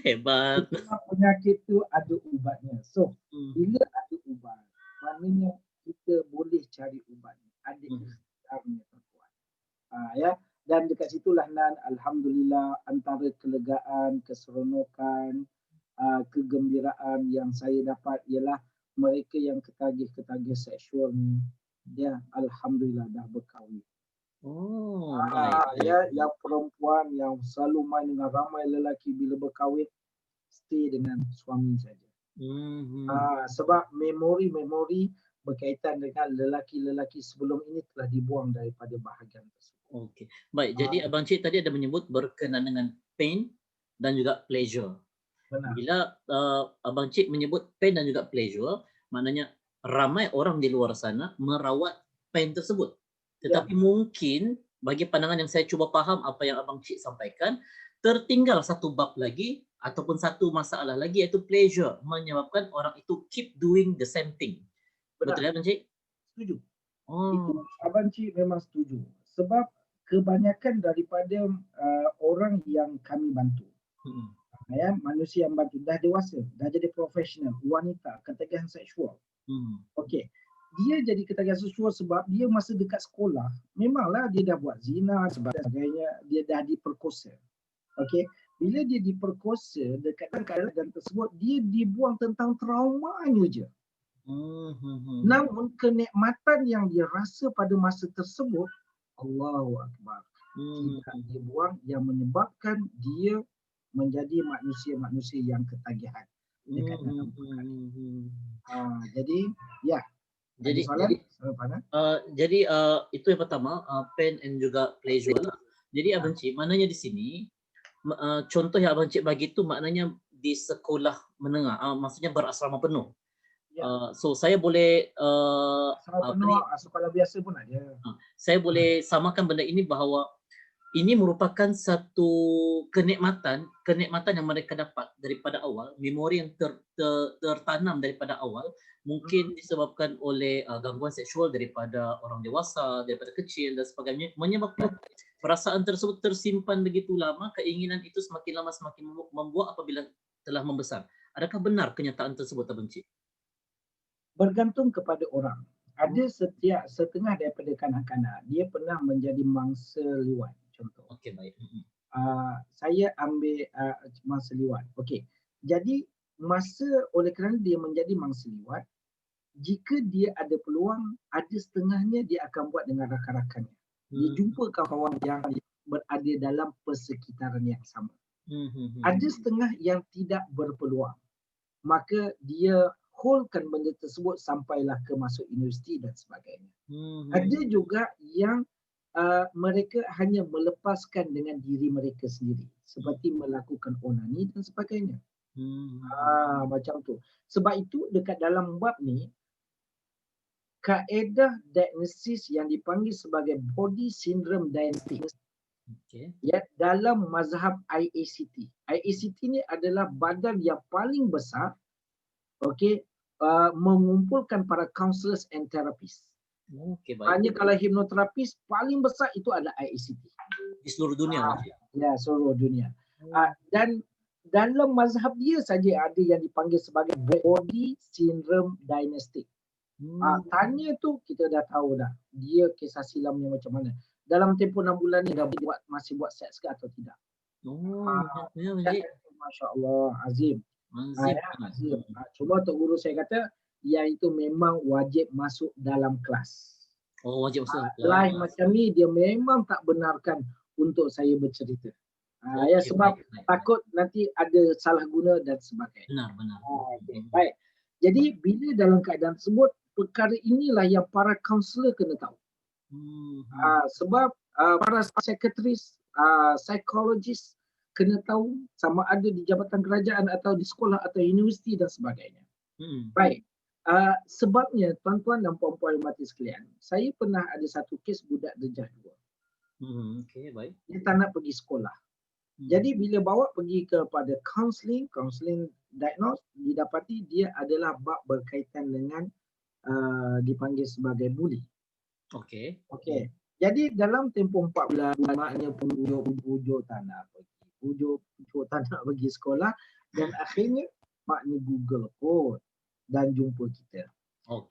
S1: Hebat.
S2: Penyakit tu ada ubatnya. So, bila ada ubat, maknanya kita boleh cari ubat. Ada ikhtiarnya terkuat. Dan dekat situlah Nan, alhamdulillah, antara kelegaan, keseronokan, kegembiraan yang saya dapat ialah mereka yang ketagih-ketagih seksual ni, dia alhamdulillah dah berkahwin. Yang perempuan yang selalu main dengan ramai lelaki bila berkahwin, stay dengan suami saja. Sebab memori-memori berkaitan dengan lelaki-lelaki sebelum ini telah dibuang daripada bahagian tersebut.
S1: Okey. Baik, jadi Abang Cik tadi ada menyebut berkenaan dengan pain dan juga pleasure.
S2: Benar.
S1: Bila Abang Cik menyebut pain dan juga pleasure, maknanya ramai orang di luar sana merawat pain tersebut. Tetapi mungkin bagi pandangan yang saya cuba faham apa yang Abang Cik sampaikan, tertinggal satu bab lagi ataupun satu masalah lagi iaitu pleasure, menyebabkan orang itu keep doing the same thing.
S2: Benar.
S1: Betul ya Abang Cik?
S2: Setuju. Itu Abang Cik memang setuju. Sebab kebanyakan daripada orang yang kami bantu, manusia yang bantu dah dewasa, dah jadi profesional, wanita, ketagihan seksual. Okey. Dia jadi ketagihan seksual sebab dia masa dekat sekolah, memanglah dia dah buat zina sebagainya, dia dah diperkosa. Okey. Bila dia diperkosa dekat keadaan tersebut, dia dibuang tentang traumanya je. Namun kenikmatan yang dia rasa pada masa tersebut, Allahu Akbar, tidak dibuang, yang menyebabkan dia menjadi manusia-manusia yang ketagihan dekat dalam perkara. Jadi
S1: itu yang pertama, pain and juga pleasure. Jadi Abang Cik, maknanya di sini contoh yang Abang Cik bagi tu maknanya di sekolah menengah, maksudnya berasrama penuh. So saya boleh
S2: sekolah biasa pun ada.
S1: Saya boleh samakan benda ini bahawa ini merupakan satu kenikmatan yang mereka dapat daripada awal, memori yang tertanam daripada awal, mungkin disebabkan oleh gangguan seksual daripada orang dewasa, daripada kecil dan sebagainya, menyebabkan perasaan tersebut tersimpan begitu lama, keinginan itu semakin lama semakin membuak apabila telah membesar. Adakah benar kenyataan tersebut Abang Cik?
S2: Bergantung kepada orang. Ada setengah daripada kanak-kanak dia pernah menjadi mangsa liwat contoh.
S1: Okey, baik.
S2: Saya ambil mangsa liwat. Okey. Jadi oleh kerana dia menjadi mangsa liwat, jika dia ada peluang, ada setengahnya dia akan buat dengan rakan-rakannya. Dia jumpa kawan yang berada dalam persekitaran yang sama. Ada setengah yang tidak berpeluang. Maka dia holdkan benda tersebut sampailah ke masuk universiti dan sebagainya. Ada juga yang mereka hanya melepaskan dengan diri mereka sendiri seperti melakukan onani dan sebagainya. Macam tu. Sebab itu dekat dalam bab ni kaedah diagnosis yang dipanggil sebagai body syndrome diagnosis ya, dalam mazhab IACT. IACT ni adalah badan yang paling besar mengumpulkan para counselors and therapists. Hanya kalau hipnoterapis paling besar itu adalah IACT.
S1: Di seluruh dunia.
S2: Ya, seluruh dunia. Dan dalam mazhab dia saja ada yang dipanggil sebagai body syndrome diagnostic. Tanya tu kita dah tahu dah dia kisah silamnya macam mana. Dalam tempoh 6 bulan ni dah masih buat seks ke atau tidak. Masya Allah, azim. Azim. Cuma Tok Guru saya kata yang itu memang wajib masuk dalam kelas.
S1: Wajib masuk kelas.
S2: Live macam ni dia memang tak benarkan untuk saya bercerita. Sebab takut nanti ada salah guna dan sebagainya.
S1: Benar.
S2: Baik. Jadi bila dalam keadaan tersebut, perkara inilah yang para kaunselor kena tahu. Sebab para psikiatris, psikologis kena tahu sama ada di jabatan kerajaan atau di sekolah atau universiti dan sebagainya. Baik. Sebabnya tuan-tuan dan puan-puan mati sekalian, saya pernah ada satu kes budak darjah 2.
S1: Okey, baik.
S2: Dia tak nak pergi sekolah. Jadi bila bawa pergi kepada counselling diagnose, didapati dia adalah bab berkaitan dengan dipanggil sebagai bully.
S1: Okey.
S2: Jadi dalam tempoh 4 bulan maknya pujuk tak nak pergi. Pujuk tak nak pergi sekolah dan akhirnya maknya Google code dan jumpa kita.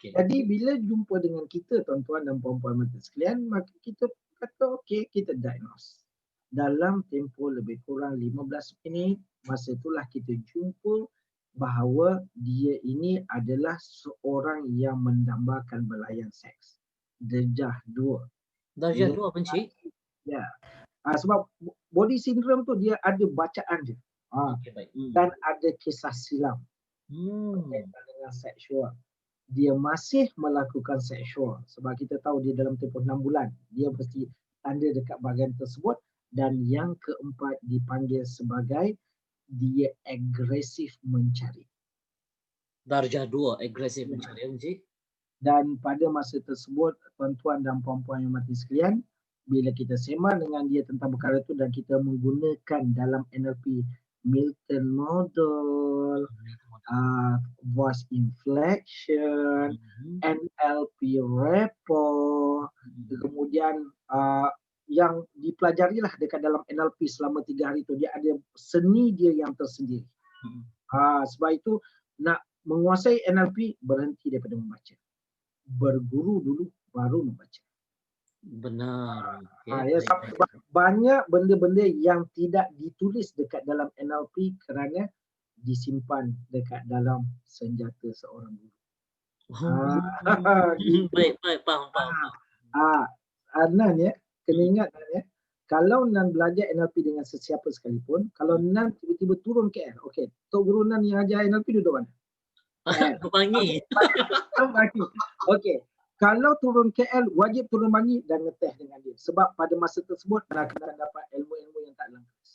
S2: Jadi bila jumpa dengan kita tuan-tuan dan puan-puan mata sekalian, maka kita kata okey, kita diagnose. Dalam tempoh lebih kurang 15 minit, masa itulah kita jumpa bahawa dia ini adalah seorang yang mendambakan belayan seks. Darjah 2.
S1: Darjah 2 Encik?
S2: Ya. Sebab body syndrome tu dia ada bacaan dia.
S1: Baik.
S2: Dan ada kisah silam. Dengan seksual. Dia masih melakukan seksual. Sebab kita tahu dia dalam tempoh 6 bulan. Dia mesti tanda dekat bahagian tersebut. Dan yang keempat dipanggil sebagai dia agresif mencari.
S1: Darjah 2 agresif mencari Encik.
S2: Dan pada masa tersebut tuan-tuan dan puan-puan yang mati sekalian, bila kita sembang dengan dia tentang perkara itu dan kita menggunakan dalam NLP Milton Model, voice inflection, NLP rapport, kemudian yang dipelajarilah dekat dalam NLP selama 3 hari itu, dia ada seni dia yang tersendiri. Sebab itu nak menguasai NLP, berhenti daripada membaca. Berguru dulu baru membaca.
S1: Benar.
S2: Sebab banyak benda-benda yang tidak ditulis dekat dalam NLP kerana disimpan dekat dalam senjata seorang guru.
S1: Baik, faham.
S2: Nan kena ingat Nan kalau Nan belajar NLP dengan sesiapa sekalipun, kalau Nan tiba-tiba turun KL, okey, Tok Guru Nan yang ajar NLP duduk mana?
S1: Bangi.
S2: Okey. Kalau turun KL, wajib turun Bangi dan ngeteh dengan dia. Sebab pada masa tersebut Anda akan dapat ilmu-ilmu yang tak dalam kelas.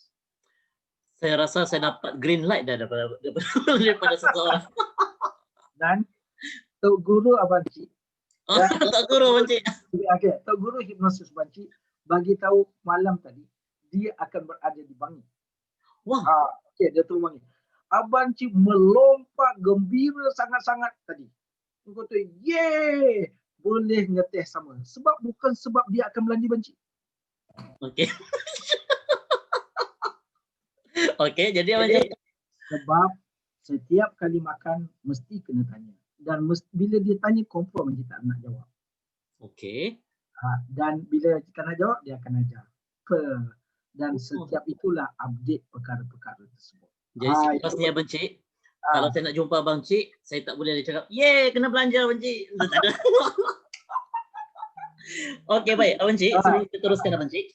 S1: Saya rasa saya dapat green light dah daripada seseorang.
S2: Dan Tok Guru Abang Cik.
S1: Tok Guru Abang Cik.
S2: Okey, Tok Guru hipnosis Abang Cik bagi tahu malam tadi dia akan berada di Bangi.
S1: Wah.
S2: Okey, dia turun Bangi. Abang Cik melompat gembira sangat-sangat tadi. Dia kata, yeay, boleh ngeteh sama. Sebab bukan sebab dia akan belanja Abang Cik.
S1: Okey. Okey, jadi Abang Cik.
S2: Sebab setiap kali makan mesti kena tanya. dan bila dia tanya confirm dia tak nak jawab.
S1: Okey.
S2: Dan bila kita nak jawab dia akan ajar. Dan setiap itulah update perkara-perkara tersebut.
S1: Jadi lepas ni Abang Cik, kalau saya nak jumpa Abang Cik, saya tak boleh cakap, "Yeay, kena belanja Abang Cik." Tak ada. Okey, baik Abang Cik, sebelum kita teruskan Abang Cik,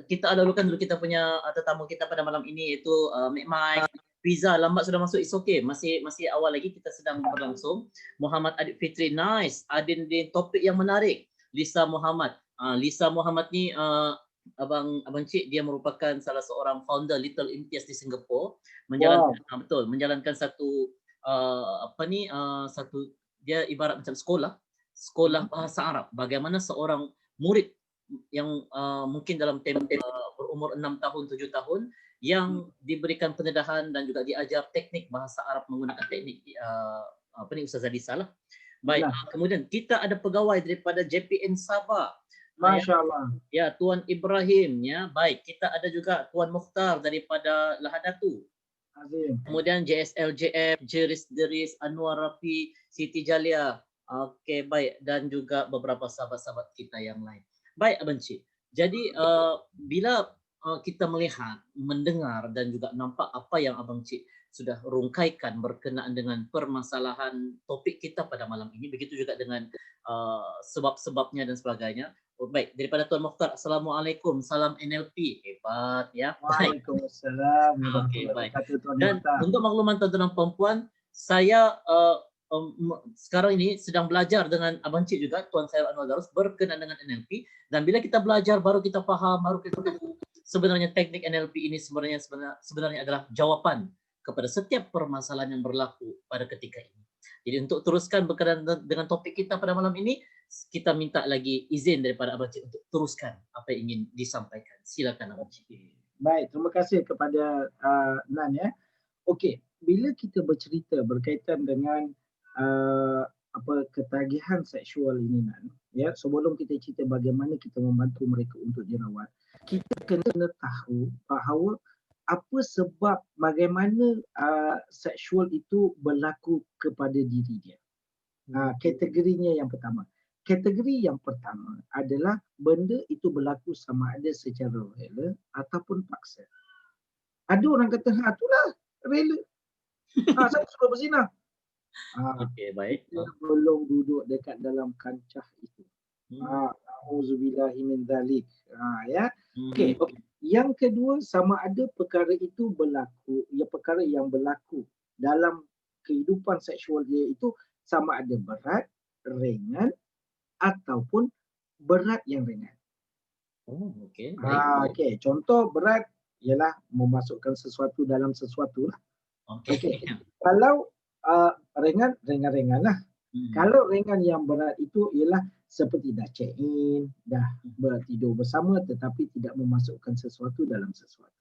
S1: kita dahulukan dulu kita punya tetamu kita pada malam ini, iaitu Mek Mai. Pizza lambat sudah masuk, it's okay. Masih awal lagi, kita sedang berlangsung. Muhammad Adib Fitri, nice. Adin di topik yang menarik. Lisa Muhammad. Lisa Muhammad ni Abang Cik, dia merupakan salah seorang founder Little Imtiaz di Singapura, menjalankan satu satu, dia ibarat macam sekolah bahasa Arab. Bagaimana seorang murid yang mungkin dalam tempoh berumur 6 tahun 7 tahun yang diberikan pendedahan dan juga diajar teknik bahasa Arab menggunakan teknik Ustazah Lisa lah. Baik, kemudian kita ada pegawai daripada JPN Sabah.
S2: Masya-Allah.
S1: Ya, Tuan Ibrahim ya. Baik, kita ada juga Tuan Mukhtar daripada Lahadatu.
S2: Azim.
S1: Kemudian JSLJF, Jeris Deris, Anwar Rafi, Siti Jalia. Okey, baik, dan juga beberapa sahabat-sahabat kita yang lain. Baik Abang Cik. Jadi bila kita melihat, mendengar dan juga nampak apa yang Abang Cik sudah rungkaikan berkenaan dengan permasalahan topik kita pada malam ini, begitu juga dengan sebab-sebabnya dan sebagainya. Baik, daripada Tuan Mukhtar, Assalamualaikum, salam NLP. Hebat ya.
S2: Waalaikumsalam.
S1: Okey, baik. Dan untuk makluman tuan-tuan dan puan-puan, saya sekarang ini sedang belajar dengan Abang Cik juga, Tuan Khairul Anwar Darus, berkenaan dengan NLP. Dan bila kita belajar, baru kita faham, baru kita tahu sebenarnya teknik NLP ini sebenarnya adalah jawapan kepada setiap permasalahan yang berlaku pada ketika ini. Jadi untuk teruskan berkenaan dengan topik kita pada malam ini, kita minta lagi izin daripada Abang Cik untuk teruskan apa yang ingin disampaikan. Silakan Abang Cik.
S2: Baik, terima kasih kepada Nan ya. Okey, bila kita bercerita berkaitan dengan ketagihan seksual ini Nan, ya, sebelum kita cerita bagaimana kita membantu mereka untuk dirawat, kita kena tahu bahawa apa sebab bagaimana seksual itu berlaku kepada diri dia. Kategorinya yang pertama. Kategori yang pertama adalah benda itu berlaku sama ada secara rela ataupun paksa. Ada orang kata, itulah rela. Saya suruh berzina.
S1: Okey, baik.
S2: Dia belum duduk dekat dalam kancah itu. Auzubillahi min dzalik. Ya. Okey. Yang kedua, sama ada perkara itu berlaku, perkara yang berlaku dalam kehidupan seksual dia itu sama ada berat, ringan ataupun berat yang ringan.
S1: Okey.
S2: Okey, contoh berat ialah memasukkan sesuatu dalam sesuatu lah. Okey. Kalau ringan-ringan lah. Kalau ringan yang berat itu ialah seperti dah check in, dah bertidur bersama tetapi tidak memasukkan sesuatu dalam sesuatu.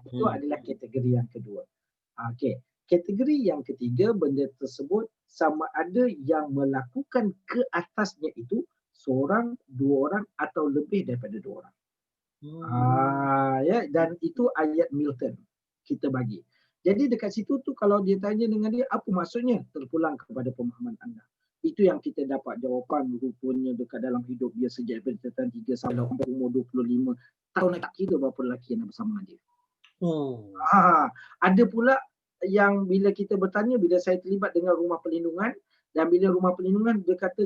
S2: Itu adalah kategori yang kedua. Okey. Kategori yang ketiga, benda tersebut sama ada yang melakukan ke atasnya itu seorang, dua orang atau lebih daripada dua orang. Ya, dan itu ayat Milton kita bagi. Jadi dekat situ tu kalau dia tanya dengan dia, apa maksudnya? Terpulang kepada pemahaman anda. Itu yang kita dapat jawapan rupanya dekat dalam hidup dia sejak bertahun 3 sampai umur 25 tahun, nak kira berapa lelaki yang bersama dia. Ada pula yang bila kita bertanya, bila saya terlibat dengan rumah perlindungan, dan bila rumah perlindungan dia kata,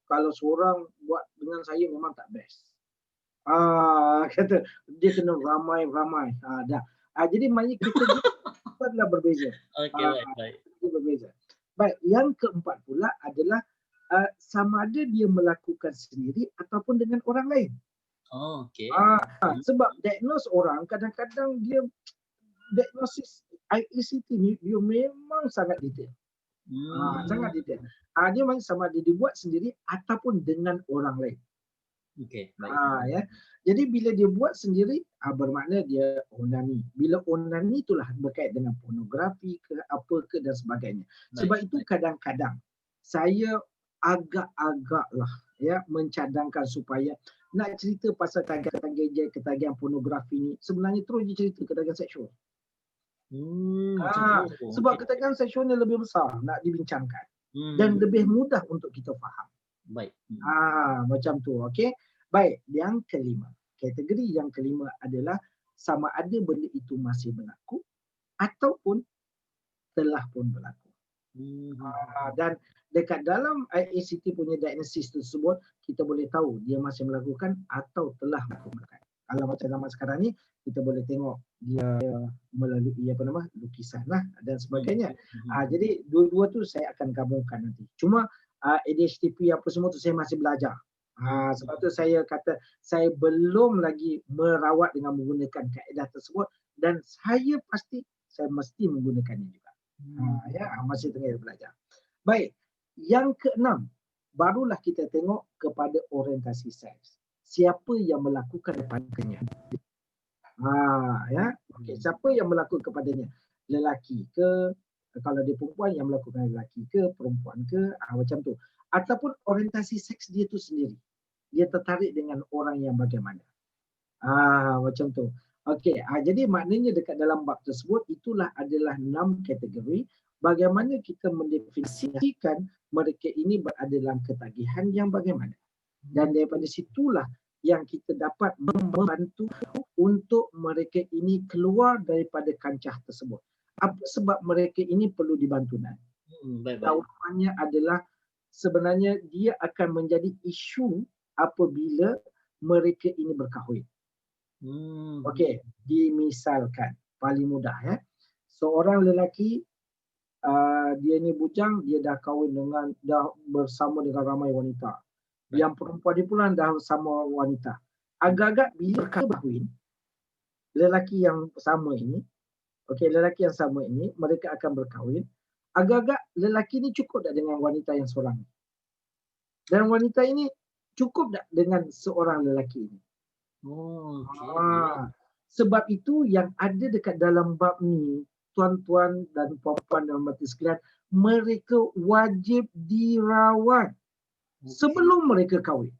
S2: kalau seorang buat dengan saya memang tak best. Kata dia kena ramai-ramai. Jadi maknanya kita adalah berbeza.
S1: Okey, baik.
S2: Berbeza. Baik, yang keempat pula adalah sama ada dia melakukan sendiri ataupun dengan orang lain.
S1: Okey.
S2: Sebab diagnose orang kadang-kadang dia diagnosis IECT ni dia memang sangat detail. Sangat detail. Dia memang sama ada dibuat sendiri ataupun dengan orang lain.
S1: Okey, baik.
S2: Ya. Jadi bila dia buat sendiri, bermakna dia onani. Bila onani itulah berkait dengan pornografi ke apa ke dan sebagainya. Sebab itu kadang-kadang saya agak-agaklah ya mencadangkan supaya nak cerita pasal ketagihan pornografi ni, sebenarnya terus je cerita ketagihan seksual.
S1: Macam tu.
S2: Sebab
S1: Okey.
S2: ketegangan seksualnya lebih besar nak dibincangkan dan
S1: Hmm,
S2: lebih mudah untuk kita faham.
S1: baik.
S2: Macam tu, okey. Baik, yang kelima. Kategori yang kelima adalah sama ada benda itu masih berlaku ataupun telah pun berlaku. Dan dekat dalam IACT punya diagnosis tersebut, kita boleh tahu dia masih melakukan atau telah melakukan. Kalau macam zaman sekarang ni, kita boleh tengok dia melalui lukisan lah dan sebagainya. Jadi dua-dua tu saya akan gabungkan nanti. Cuma ADHTP apa semua tu saya masih belajar. Sebab tu saya kata saya belum lagi merawat dengan menggunakan kaedah tersebut dan saya pasti saya mesti menggunakannya juga. Masih tengah belajar. Baik, yang keenam, barulah kita tengok kepada orientasi seks. Siapa yang melakukan kepadanya? Okey, siapa yang melakukan kepadanya? Lelaki ke? Kalau dia perempuan yang melakukan lelaki ke, perempuan ke, macam tu. Ataupun orientasi seks dia tu sendiri. Dia tertarik dengan orang yang bagaimana. Macam tu. Okey, jadi maknanya dekat dalam bab tersebut itulah adalah 6 kategori bagaimana kita mendefinisikan mereka ini berada dalam ketagihan yang bagaimana. Dan daripada situlah yang kita dapat membantu untuk mereka ini keluar daripada kancah tersebut. Apa sebab mereka ini perlu dibantu, Nan? Jawapannya adalah sebenarnya dia akan menjadi isu apabila mereka ini berkahwin. Okey, dimisalkan paling mudah seorang lelaki dia ni bujang, dia dah kahwin dah bersama dengan ramai wanita. Yang perempuan dia pula dah sama wanita. Agak-agak bila kahwin, lelaki yang sama ini, mereka akan berkahwin. Agak-agak lelaki ni cukup tak dengan wanita yang seorang ni? Dan wanita ini cukup tak dengan seorang lelaki ini? Sebab itu yang ada dekat dalam bab ni, tuan-tuan dan puan-puan dan mati sekalian, mereka wajib dirawat sebelum mereka kahwin.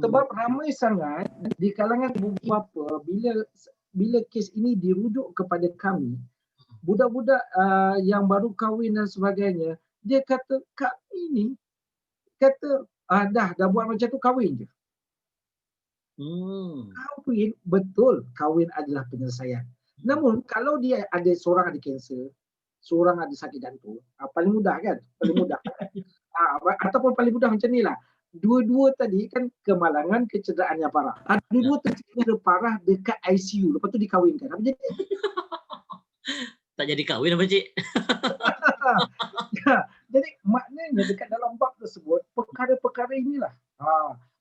S2: Sebab ramai sangat di kalangan ibu bapa bila kes ini dirujuk kepada kami, budak-budak yang baru kahwin dan sebagainya, dia kata kami ni kata dah buat macam tu kahwin je. Kahwin, betul, kahwin adalah penyelesaian. Namun kalau dia ada seorang ada kanser, seorang ada sakit jantung, paling mudah kan? Paling mudah. Ataupun paling mudah macam ni lah. Dua-dua tadi kan kemalangan, kecederaan yang parah. Dua-dua tercedera parah dekat ICU. Lepas tu dikahwinkan. Apa jadi?
S1: Tak jadi kahwin apa, Cik?
S2: Jadi maknanya dekat dalam bab tersebut, perkara-perkara inilah.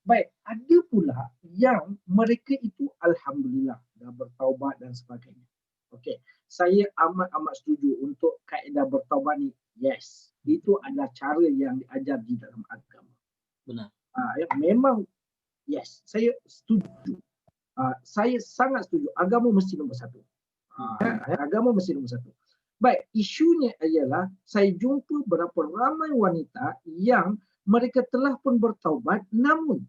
S2: Baik, ada pula yang mereka itu alhamdulillah dah bertaubat dan sebagainya. Okey, saya amat setuju untuk kaedah bertaubat ni. Yes, itu adalah cara yang diajar di dalam agama.
S1: Benar.
S2: Memang yes, saya setuju. Saya sangat setuju. Agama mesti nombor satu. Agama mesti nombor satu. Baik, isunya ialah saya jumpa berapa ramai wanita yang mereka telah pun bertaubat namun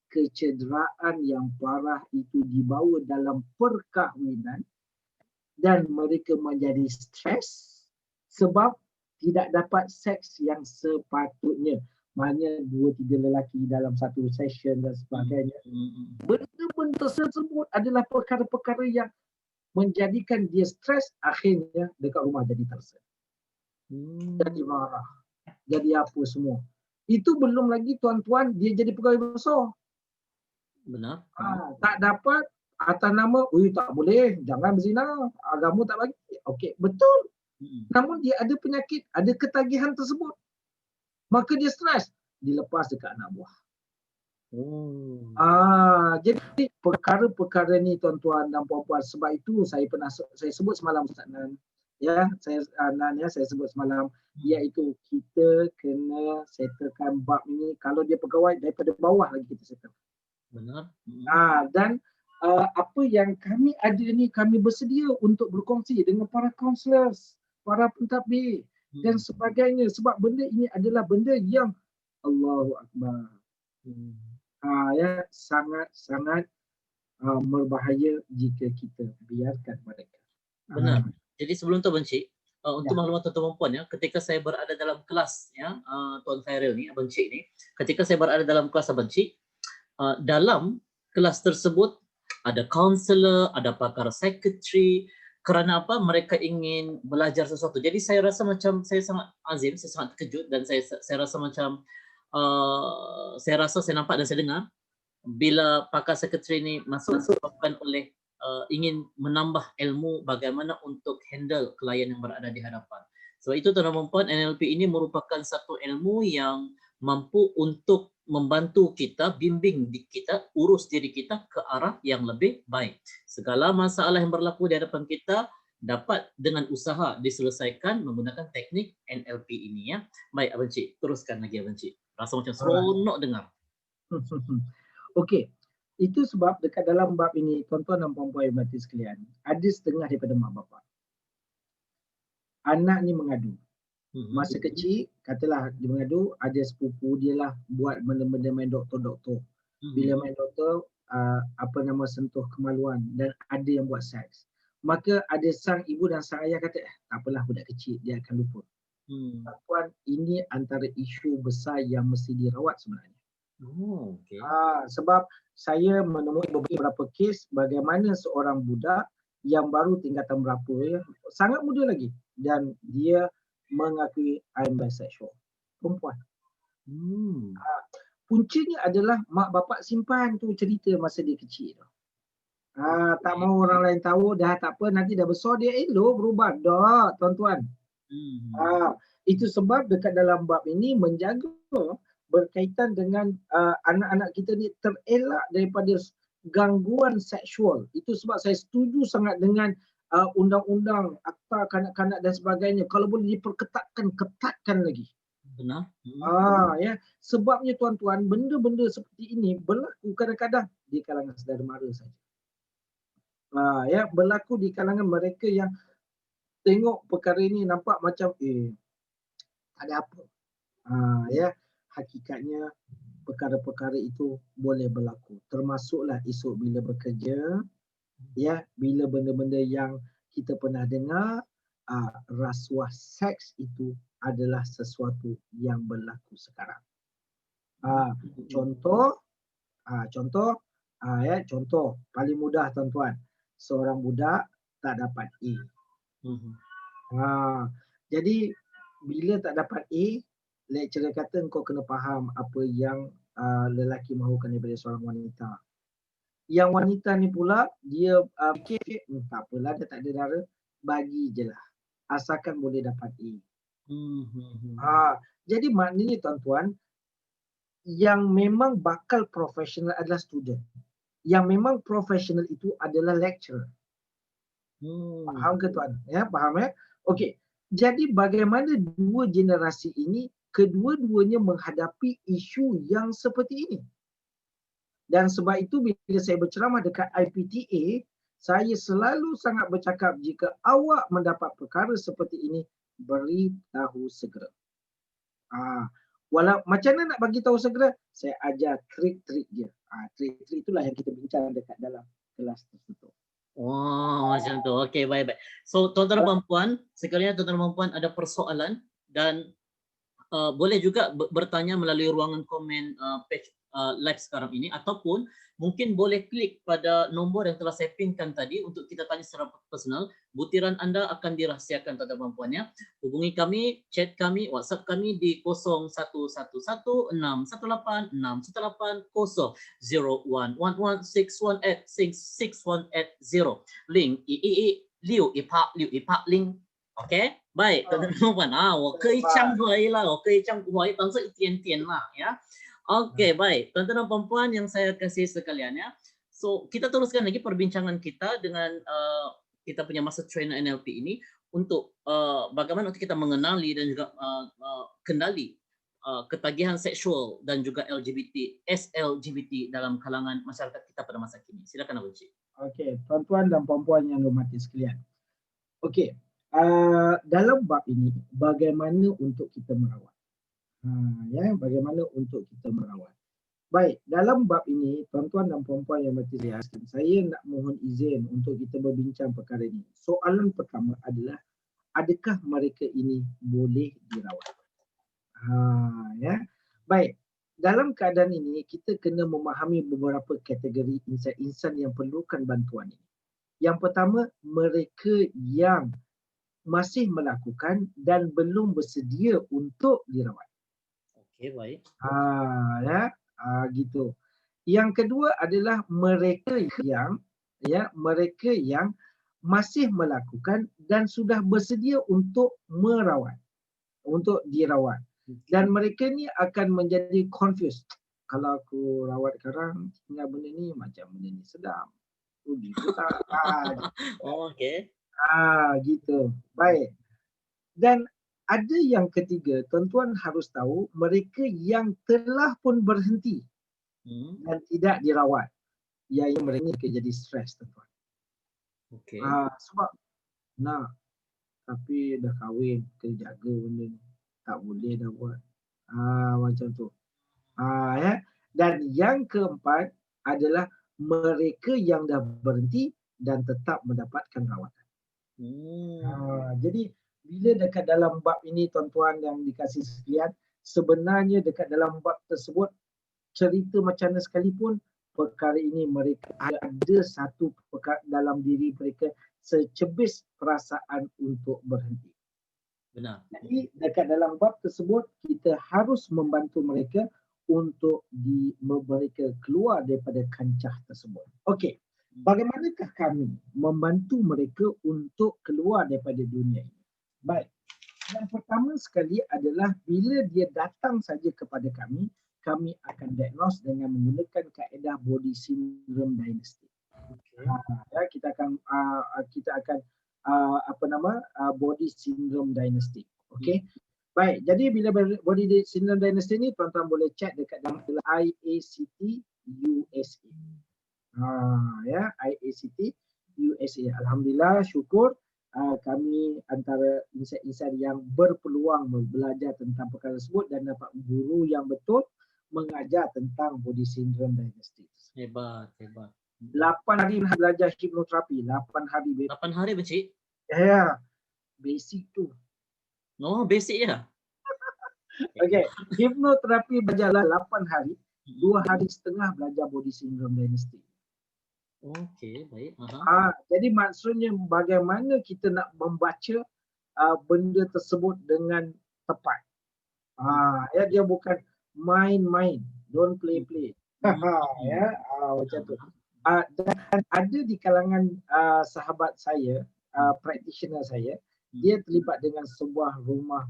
S2: kecederaan yang parah itu dibawa dalam perkahwinan dan mereka menjadi stres sebab tidak dapat seks yang sepatutnya. Maknanya 2-3 lelaki dalam satu session dan sebagainya. Benda-benda tersebut adalah perkara-perkara yang menjadikan dia stres, akhirnya dekat rumah jadi tersa. Jadi marah. Jadi apa semua. Itu belum lagi tuan-tuan dia jadi pegawai besar.
S1: Benar.
S2: Tak dapat atas nama, tak boleh, jangan berzina, agama tak bagi. Okey, betul. Namun dia ada penyakit, ada ketagihan tersebut. Maka dia stres, dilepas dekat anak buah. Jadi perkara-perkara ni tuan-tuan dan puan-puan, sebab itu saya sebut semalam Ustaz Nan. Saya sebut semalam, iaitu kita kena settlekan bab ni. Kalau dia pegawai, daripada bawah lagi kita settle.
S1: Benar.
S2: Dan apa yang kami ada ni, kami bersedia untuk berkongsi dengan para counselors, para pentadbir dan sebagainya. Sebab benda ini adalah benda yang Allahu Akbar. Sangat-sangat berbahaya jika kita biarkan mereka.
S1: Benar. Jadi sebelum tu Abang Cik, untuk
S2: Ya.
S1: maklumat tuan-tuan dan puan ya, ketika saya berada dalam kelas ya, Tuan Khairil ni, Abang Cik ni, ketika saya berada dalam kelas Abang Cik, dalam kelas tersebut ada kaunselor, ada pakar secretary. Kerana apa? Mereka ingin belajar sesuatu. Jadi saya rasa macam saya sangat azim, saya sangat terkejut dan saya rasa macam saya rasa saya nampak dan saya dengar bila pakar sekretari ni masuk disebabkan oleh ingin menambah ilmu bagaimana untuk handle klien yang berada di hadapan. Sebab itu tuan-tuan dan puan, NLP ini merupakan satu ilmu yang mampu untuk membantu kita, bimbing kita, urus diri kita ke arah yang lebih baik. Segala masalah yang berlaku di hadapan kita dapat dengan usaha diselesaikan menggunakan teknik NLP ini ya. Baik Abang Cik, teruskan lagi Abang Cik. Rasa macam seronok dengar.
S2: Okey. Itu sebab dekat dalam bab ini, tuan-tuan dan puan-puan yang berhati sekalian, ada setengah daripada mak bapak. Anak ni mengadu. Masa kecil, katalah dia mengadu, ada sepupu dia lah buat benda-benda main doktor-doktor. Bila main doktor, sentuh kemaluan dan ada yang buat seks. Maka ada sang ibu dan sang ayah kata, tak apalah budak kecil, dia akan lupa. Tuan, ini antara isu besar yang mesti dirawat sebenarnya.
S1: Okay.
S2: Sebab saya menemui beberapa kes bagaimana seorang budak yang baru tingkatan berapa ya, sangat muda lagi dan dia mengakui I'm bisexual, perempuan. Puncanya adalah mak bapak simpan tu cerita masa dia kecil tu. Tak mahu orang lain tahu, dah tak apa, nanti dah besar dia elok berubah. Dah tuan-tuan. Itu sebab dekat dalam bab ini menjaga berkaitan dengan anak-anak kita ni terelak daripada gangguan seksual. Itu sebab saya setuju sangat dengan undang-undang akta kanak-kanak dan sebagainya. Kalau boleh ketatkan lagi.
S1: Benar.
S2: Ya, sebabnya tuan-tuan, benda-benda seperti ini berlaku kadang-kadang di kalangan saudara mara saja. Ya, berlaku di kalangan mereka yang tengok perkara ini nampak macam tak ada apa. Ya, hakikatnya perkara-perkara itu boleh berlaku. Termasuklah esok bila bekerja, ya, bila benda-benda yang kita pernah dengar, rasuah seks itu adalah sesuatu yang berlaku sekarang. Contoh paling mudah tuan-tuan, seorang budak tak dapat A. Jadi bila tak dapat A, lecturer kata engkau kena faham apa yang lelaki mahukan daripada seorang wanita. Yang wanita ni pula dia fikir tak apalah, dia tak ada dara, bagi je lah asalkan boleh dapat A. Jadi maknanya tuan-tuan, yang memang bakal profesional adalah student. Yang memang profesional itu adalah lecturer. Faham ke tuan? Ya, faham ya? Okey. Jadi bagaimana dua generasi ini kedua-duanya menghadapi isu yang seperti ini? Dan sebab itu bila saya berceramah dekat IPTA, saya selalu sangat bercakap jika awak mendapat perkara seperti ini, beritahu segera. Walau macam mana nak bagi tahu segera, saya ajar trik-trik dia. Trik-trik itulah yang kita bincang dekat dalam kelas tersebut.
S1: Macam tu. Okey, baik. So, tuan-tuan dan puan, sekalian tuan-tuan dan puan ada persoalan dan boleh juga bertanya melalui ruangan komen page live sekarang ini, ataupun mungkin boleh klik pada nombor yang telah saya pinkan tadi untuk kita tanya secara personal. Butiran anda akan dirahsiakan tuan-tuan dan puan ya. Hubungi kami, chat kami, WhatsApp kami di 0111618618 0111618618 link liu ipak link. OK， baik， tuan-tuan dan puan， 我可以讲华语啦，我可以讲华语，但是一点点啦，ya. OK, baik, tuan-tuan dan puan-puan yang saya kasih sekalian ya. So, kita teruskan lagi perbincangan kita dengan kita punya master trainer NLP ini untuk bagaimana untuk kita mengenali dan juga kendali ketagihan seksual dan juga SLGBT dalam kalangan masyarakat kita pada masa kini. Silakan Abang Cik.
S2: Okey, tuan-tuan dan puan-puan yang dihormati sekalian. Okey. Dalam bab ini, bagaimana untuk kita merawat? Bagaimana untuk kita merawat? Baik, dalam bab ini, tuan-tuan dan puan-puan yang berhati, saya nak mohon izin untuk kita berbincang perkara ini. Soalan pertama adalah, adakah mereka ini boleh dirawat? Ya. Baik, dalam keadaan ini kita kena memahami beberapa kategori insan-insan yang perlukan bantuan ini. Yang pertama, mereka yang masih melakukan dan belum bersedia untuk dirawat.
S1: Okey, baik.
S2: Gitu. Yang kedua adalah mereka yang masih melakukan dan sudah bersedia untuk dirawat. Dan mereka ni akan menjadi confused. Kalau aku rawat sekarang, tinggal benda ni macam benda ni sedap. Rugi ke tak?
S1: Oh, okey.
S2: Gitu. Baik. Dan ada yang ketiga, tuan-tuan harus tahu mereka yang telah pun berhenti dan tidak dirawat. Iaitu mereka jadi stres, tuan-tuan.
S1: Okey.
S2: Sebab nak, tapi dah kahwin, kena jaga benda ni. Tak boleh dah buat. Macam tu. Ya. Dan yang keempat adalah mereka yang dah berhenti dan tetap mendapatkan rawatan. Jadi bila dekat dalam bab ini, tuan-tuan yang dikasihi sekalian, sebenarnya dekat dalam bab tersebut cerita macam mana sekalipun, perkara ini mereka ada satu perkara dalam diri mereka, secebis perasaan untuk berhenti.
S1: Benar.
S2: Jadi dekat dalam bab tersebut kita harus membantu mereka untuk mereka keluar daripada kancah tersebut. Okey, bagaimanakah kami membantu mereka untuk keluar daripada dunia ini? Baik, yang pertama sekali adalah bila dia datang saja kepada kami, kami akan diagnose dengan menggunakan kaedah body syndrome diagnostic. Kita akan body syndrome diagnostic. Okey. Baik, jadi bila body syndrome diagnostic ni, tuan-tuan boleh cek dekat dalam IACT USA. IACT USA. Alhamdulillah, syukur kami antara insan-insan yang berpeluang belajar tentang perkara tersebut dan dapat guru yang betul mengajar tentang body syndrome diagnostic.
S1: Hebat.
S2: 8 hari belajar hipnoterapi. 8 hari.
S1: 8 hari, Encik?
S2: Ya, basic tu.
S1: Oh, basic ya?
S2: Okey, hipnoterapi belajarlah 8 hari. 2 hari setengah belajar body syndrome diagnostic.
S1: Okey, baik.
S2: Jadi maksudnya bagaimana kita nak membaca benda tersebut dengan tepat. Dia bukan main-main, don't play. Macam tu. Dan ada di kalangan sahabat saya, practitioner saya, dia terlibat dengan sebuah rumah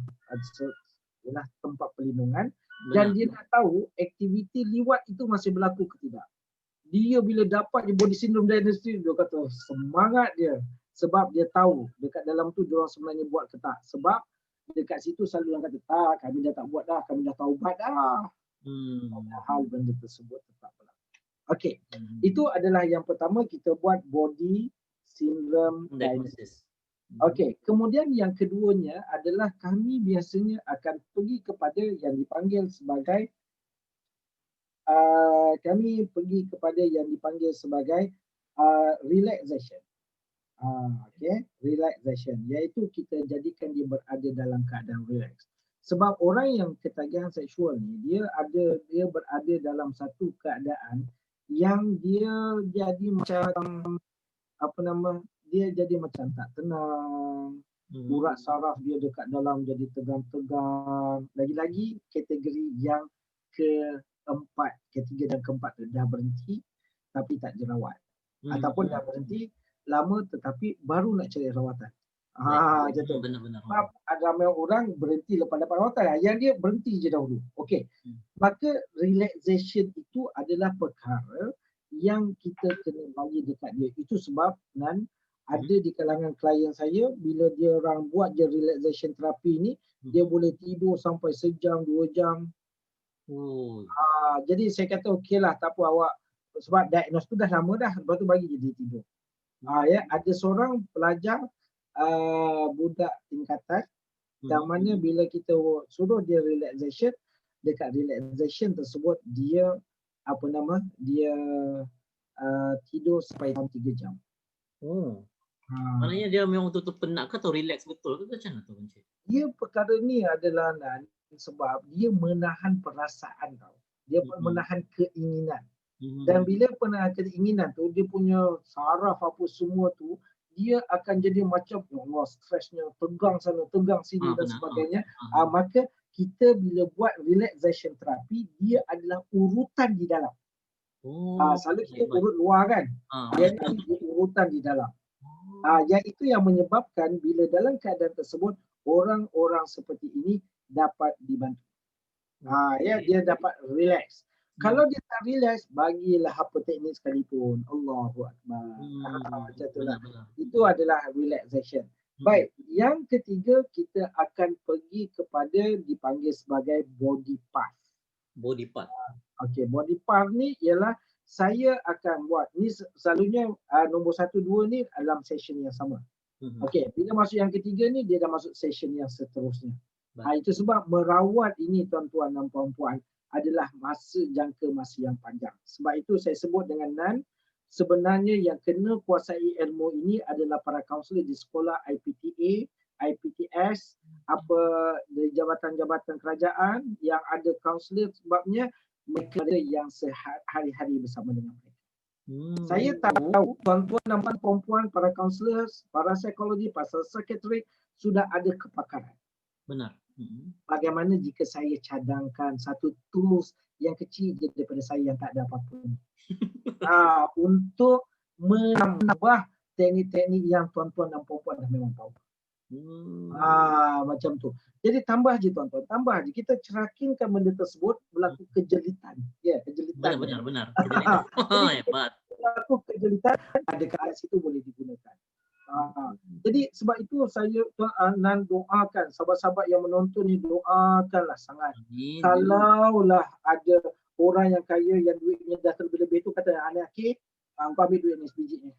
S2: tempat perlindungan. Dan dia nak tahu aktiviti liwat itu masih berlaku ke tidak. Dia bila dapat je body syndrome diagnostic, dia kata semangat dia. Sebab dia tahu dekat dalam tu diorang sebenarnya buat ke tak. Sebab dekat situ selalu orang kata, tak, kami dah tak buat dah, kami dah taubat dah. Padahal benda tersebut tetap berlaku. Okey, itu adalah yang pertama, kita buat body syndrome diagnosis. Okey, kemudian yang keduanya adalah kami biasanya akan pergi kepada yang dipanggil sebagai relaxation. Relaxation, iaitu kita jadikan dia berada dalam keadaan relax. Sebab orang yang ketagihan seksual ni, dia berada dalam satu keadaan yang dia jadi macam dia jadi macam tak tenang. Urat saraf dia dekat dalam jadi tegang-tegang. Lagi-lagi kategori yang keempat, ketiga dan keempat tu dah berhenti tapi tak dirawat. Ataupun dah berhenti lama tetapi baru nak cari rawatan. Macam tu.
S1: Benar-benar.
S2: Sebab ada ramai orang berhenti lepas dapat rawatan, yang dia berhenti je dahulu. Okey. Maka relaxation itu adalah perkara yang kita kena bagi dekat dia. Itu sebab ada di kalangan klien saya, bila dia orang buat je relaxation terapi ni, dia boleh tidur sampai sejam, 2 jam. Jadi saya kata okeylah, tak apa awak, sebab diagnose tu dah lama dah, lepas tu bagi je dia tidur. Ada seorang pelajar budak tingkatan yang mana bila kita suruh dia relaxation, dekat relaxation tersebut dia apa nama dia tidur sampai 3 jam.
S1: Oh.
S2: Ha.
S1: Maknanya dia memang betul-betul penat ke atau relax betul ke macam mana tu Encik?
S2: Dia perkara ni adalah Nan, sebab dia menahan perasaan tau. Dia menahan keinginan. Dan bila menahan keinginan tu, dia punya saraf apa semua tu, dia akan jadi macam ya Allah, stresnya tegang sana, tegang sini dan sebagainya. Maka kita bila buat relaxation terapi, dia adalah urutan di dalam. Selalu kita urut luar kan. Yang ini dia urutan di dalam. Yang itu yang menyebabkan bila dalam keadaan tersebut orang-orang seperti ini dapat dibantu. Ya, dia dapat relax. Kalau dia tak relax, bagilah apa teknik sekalipun. Allahu Akbar. Macam itulah. Itu adalah relaxation. Baik, yang ketiga kita akan pergi kepada dipanggil sebagai body part.
S1: Body part.
S2: Okey, body part ni ialah saya akan buat ni selalunya nombor 1, 2 ni dalam session yang sama. Okey, bila masuk yang ketiga ni dia dah masuk session yang seterusnya. Itu sebab merawat ini tuan-tuan dan puan-puan adalah jangka masa yang panjang. Sebab itu saya sebut dengan Nan, sebenarnya yang kena kuasai ilmu ini adalah para kaunselor di sekolah IPTA, IPTS, di jabatan-jabatan kerajaan yang ada kaunselor, sebabnya mereka ada yang sehari-hari bersama dengan mereka. Saya tahu tuan-tuan dan puan-puan, para kaunselor, para psikologi, para sekretari sudah ada kepakaran.
S1: Benar.
S2: Bagaimana jika saya cadangkan satu tools yang kecil je daripada saya yang tak ada apa-apa untuk menambah teknik-teknik yang tuan-tuan dan puan-puan dah memang tahu. Macam tu. Jadi tambah je tuan-tuan, tambah je. Kita cerakinkan benda tersebut berlaku kejelitan. Ya, kejelitan.
S1: Benar.
S2: Hebat. Berlaku kejelitan, ada kat situ boleh digunakan. Jadi sebab itu saya Nan doakan sahabat-sahabat yang menonton ni, doakanlah sangat. Kalaulah ada orang yang kaya yang duitnya dah terlebih-lebih tu kata anak akhir, kau ambil duit ni sebiji ni.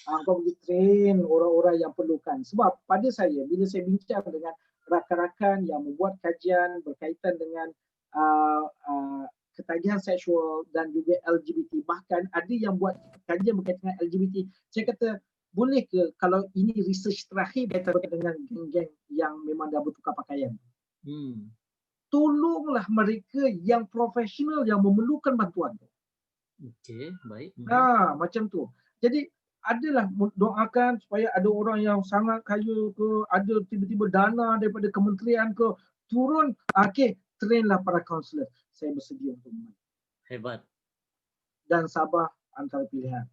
S2: Kau pergi train orang-orang yang perlukan. Sebab pada saya, bila saya bincang dengan rakan-rakan yang membuat kajian berkaitan dengan ketagihan seksual dan juga LGBT, bahkan ada yang buat kajian berkaitan dengan LGBT, saya kata boleh ke kalau ini research terakhir berkaitan dengan geng-geng yang memang dah bertukar pakaian. Tolonglah mereka yang profesional yang memerlukan bantuan.
S1: Okey, baik.
S2: Macam tu. Jadi adalah doakan supaya ada orang yang sangat kaya ke, ada tiba-tiba dana daripada kementerian ke, turun, okey, trainlah para kaunselor. Saya bersedia untuk membantu.
S1: Hebat.
S2: Dan Sabah antara pilihan.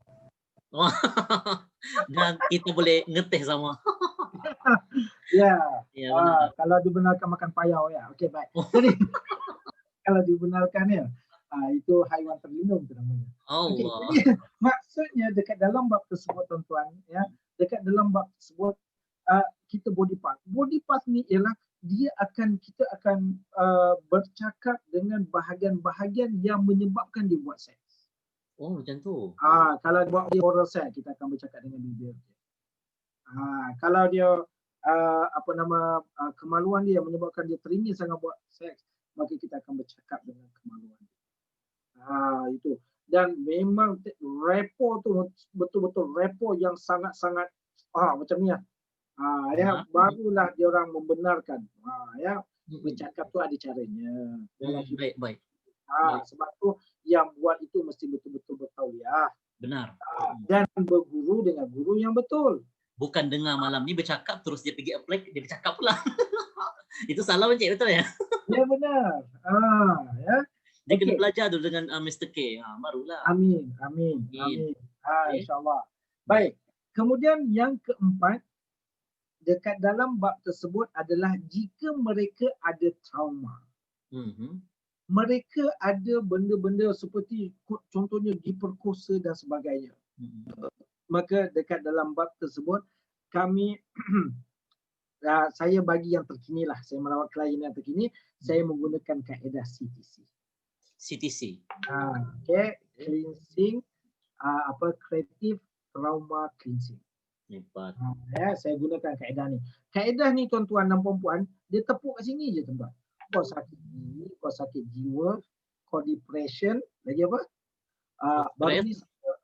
S1: Dan kita boleh ngeteh sama.
S2: Ya.
S1: Benar.
S2: Kalau dibenarkan makan payau ya. Okey, baik. Jadi kalau dibenarkan ya, itu haiwan terlindung tu namanya. Okay, jadi maksudnya dekat dalam bab tersebut tuan-tuan ya, dekat dalam bab tersebut kita body part. Body part ni ialah kita akan bercakap dengan bahagian-bahagian yang menyebabkan dia buat seks.
S1: Oh, macam tu.
S2: Kalau buat dia oral sex, kita akan bercakap dengan bibir dia. Kalau dia kemaluan dia yang menyebabkan dia teringin sangat buat seks, maka kita akan bercakap dengan kemaluan dia. Itu. Dan memang repo tu betul-betul repo yang sangat-sangat macam ni lah. Ya, barulah dia orang membenarkan. Ya, bercakap tu ada caranya.
S1: Baik.
S2: Sebab tu yang buat itu mesti betul-betul bertauliah.
S1: Benar.
S2: Dan berguru dengan guru yang betul.
S1: Bukan dengar malam ni bercakap terus dia pergi apply, dia bercakap pula. Itu salah Encik, betul ya?
S2: Ya, benar. Ya.
S1: Dia kena belajar dulu dengan Mr. K. Barulah.
S2: Amin. InsyaAllah. Baik. Kemudian yang keempat, dekat dalam bab tersebut adalah jika mereka ada trauma. Mereka ada benda-benda seperti contohnya diperkosa dan sebagainya. Maka dekat dalam bab tersebut kami saya bagi yang terkini lah, saya merawat klien yang terkini, saya menggunakan kaedah CTC. Okay, cleansing, creative trauma cleansing. Ya, saya gunakan kaedah ni. Kaedah ni tuan-tuan dan puan-puan, dia tepuk kat sini je tuan-tuan. Kau sakit gigi, kau sakit jiwa, called depression. Lagi apa? Baru
S1: Stress.
S2: ni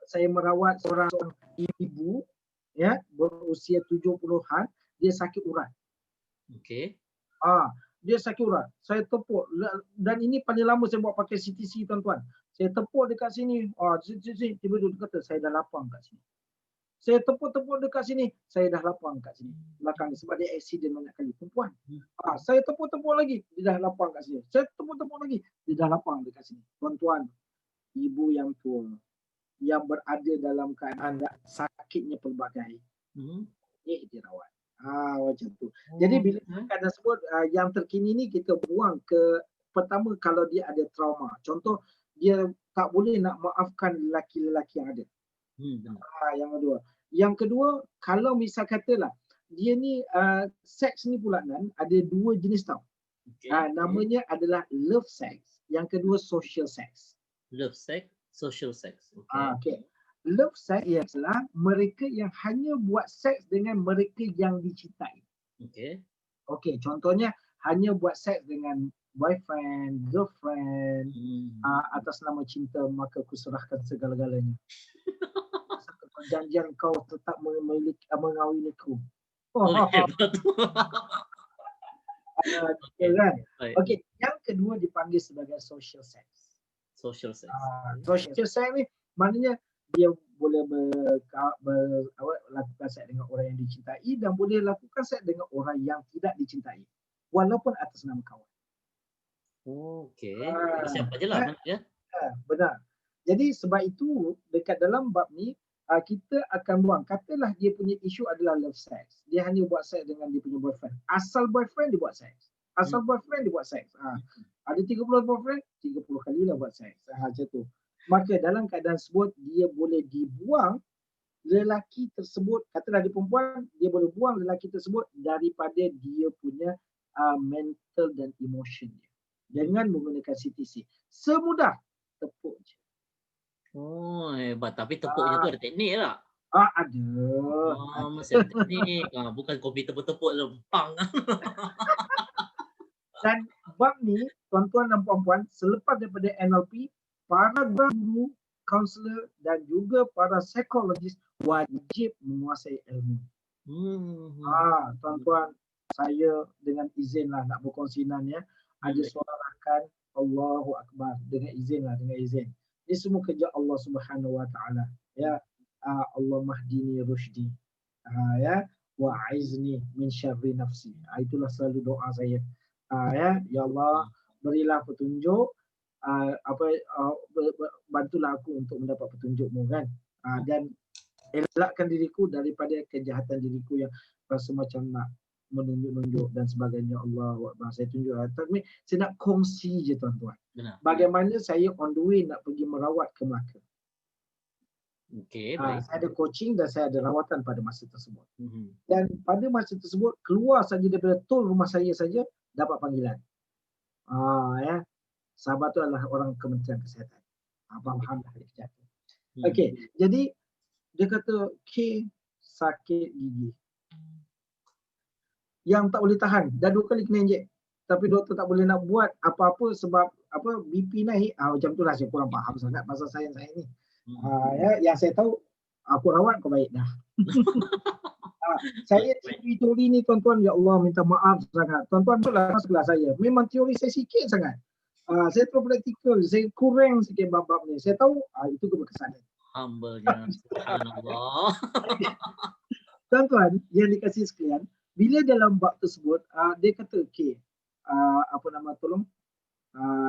S2: saya merawat seorang ibu ya berusia 70-an, dia sakit urat.
S1: Okey.
S2: Dia sakit urat. Saya tepuk dan ini paling lama saya buat pakai CTC tuan-tuan. Saya tepuk dekat sini. Tiba-tiba dia kata saya dah lapang kat sini. Saya tepuk-tepuk dekat sini, saya dah lapang kat sini. Belakang ni sebab dia accident banyak kali perempuan. Saya tepuk-tepuk lagi, dia dah lapang kat sini. Saya tepuk-tepuk lagi, dia dah lapang dekat sini. Tuan-tuan, ibu yang tua yang berada dalam keadaan sakitnya pelbagai, dia rawat. Macam tu. Jadi bila keadaan sebut yang terkini ni kita buang ke, pertama kalau dia ada trauma. Contoh dia tak boleh nak maafkan lelaki-lelaki yang ada. Yang kedua. Yang kedua, kalau misal katalah dia ni seks ni pula kan ada dua jenis tau. Namanya adalah love sex. Yang kedua social sex.
S1: Love sex, social sex.
S2: Okay. Love sex ialah mereka yang hanya buat seks dengan mereka yang dicintai. Okey, contohnya hanya buat seks dengan boyfriend, girlfriend, atas nama cinta maka kuserahkan segala-galanya. Perjanjian kau tetap mengawiniku. Kan? Okey, yang kedua dipanggil sebagai social sex.
S1: Social sex.
S2: Social sex ni maknanya dia boleh lakukan seks dengan orang yang dicintai dan boleh lakukan seks dengan orang yang tidak dicintai walaupun atas nama kawan.
S1: Okey. Siapa je lah ya.
S2: Benar. Jadi sebab itu dekat dalam bab ni kita akan buang. Katalah dia punya isu adalah love sex. Dia hanya buat seks dengan dia punya boyfriend. Asal boyfriend dia buat seks. Asal boyfriend dia buat seks. Ada 30 boyfriend, 30 kali lah buat seks. Macam tu. Maka dalam keadaan tersebut dia boleh dibuang lelaki tersebut, katalah dia perempuan, dia boleh buang lelaki tersebut daripada dia punya mental dan emotion dia dengan menggunakan CTC. Semudah tepuk je.
S1: Hebat. Tapi tepuknya tu ada teknik tak?
S2: Ada.
S1: Mesti ada teknik. Bukan kopi tepuk-tepuk lempang.
S2: Dan bab ni, tuan-tuan dan puan-puan, selepas daripada NLP, para guru, kaunselor dan juga para psikologis wajib menguasai ilmu. Tuan-tuan, saya dengan izin lah nak berkongsi ya. Ada suara rakan Allahu Akbar dengan izin. Ini semua kerja Allah Subhanahu Wa Taala. Ya, Allah mahdini rusydi. Ya, wa aizni min syarri nafsi. Itulah selalu doa saya. Ya Allah, berilah petunjuk, bantulah aku untuk mendapat petunjuk-Mu kan. Dan elakkan diriku daripada kejahatan diriku yang rasa macam nak menunjuk-nunjuk dan sebagainya. Allah saya tunjuk. Tapi saya nak kongsi je tuan-tuan. Bagaimana saya on the way nak pergi merawat ke Melaka.
S1: Baik.
S2: Saya ada coaching dan saya ada rawatan pada masa tersebut. Dan pada masa tersebut keluar saja daripada tol rumah saya saja dapat panggilan. Ya. Sahabat tu adalah orang Kementerian Kesihatan. Faham dah dia kata. Okey, jadi dia kata sakit gigi. Yang tak boleh tahan, dah 2 kali kena injek. Tapi doktor tak boleh nak buat apa-apa sebab BP naik. Macam itulah saya kurang faham sangat pasal sains saya ni. Yang saya tahu aku rawat kau baik dah. Saya teori ni tuan-tuan, ya Allah minta maaf sangat. Tuan-tuan betul kelas saya. Memang teori saya sikit sangat. Saya tahu praktikal, saya kurang sikit bab-bab ni. Saya tahu itu keberkesanan.
S1: Humble-nya, subhanallah.
S2: Tuan-tuan yang dikasih sekalian, bila dalam bab tersebut dia kata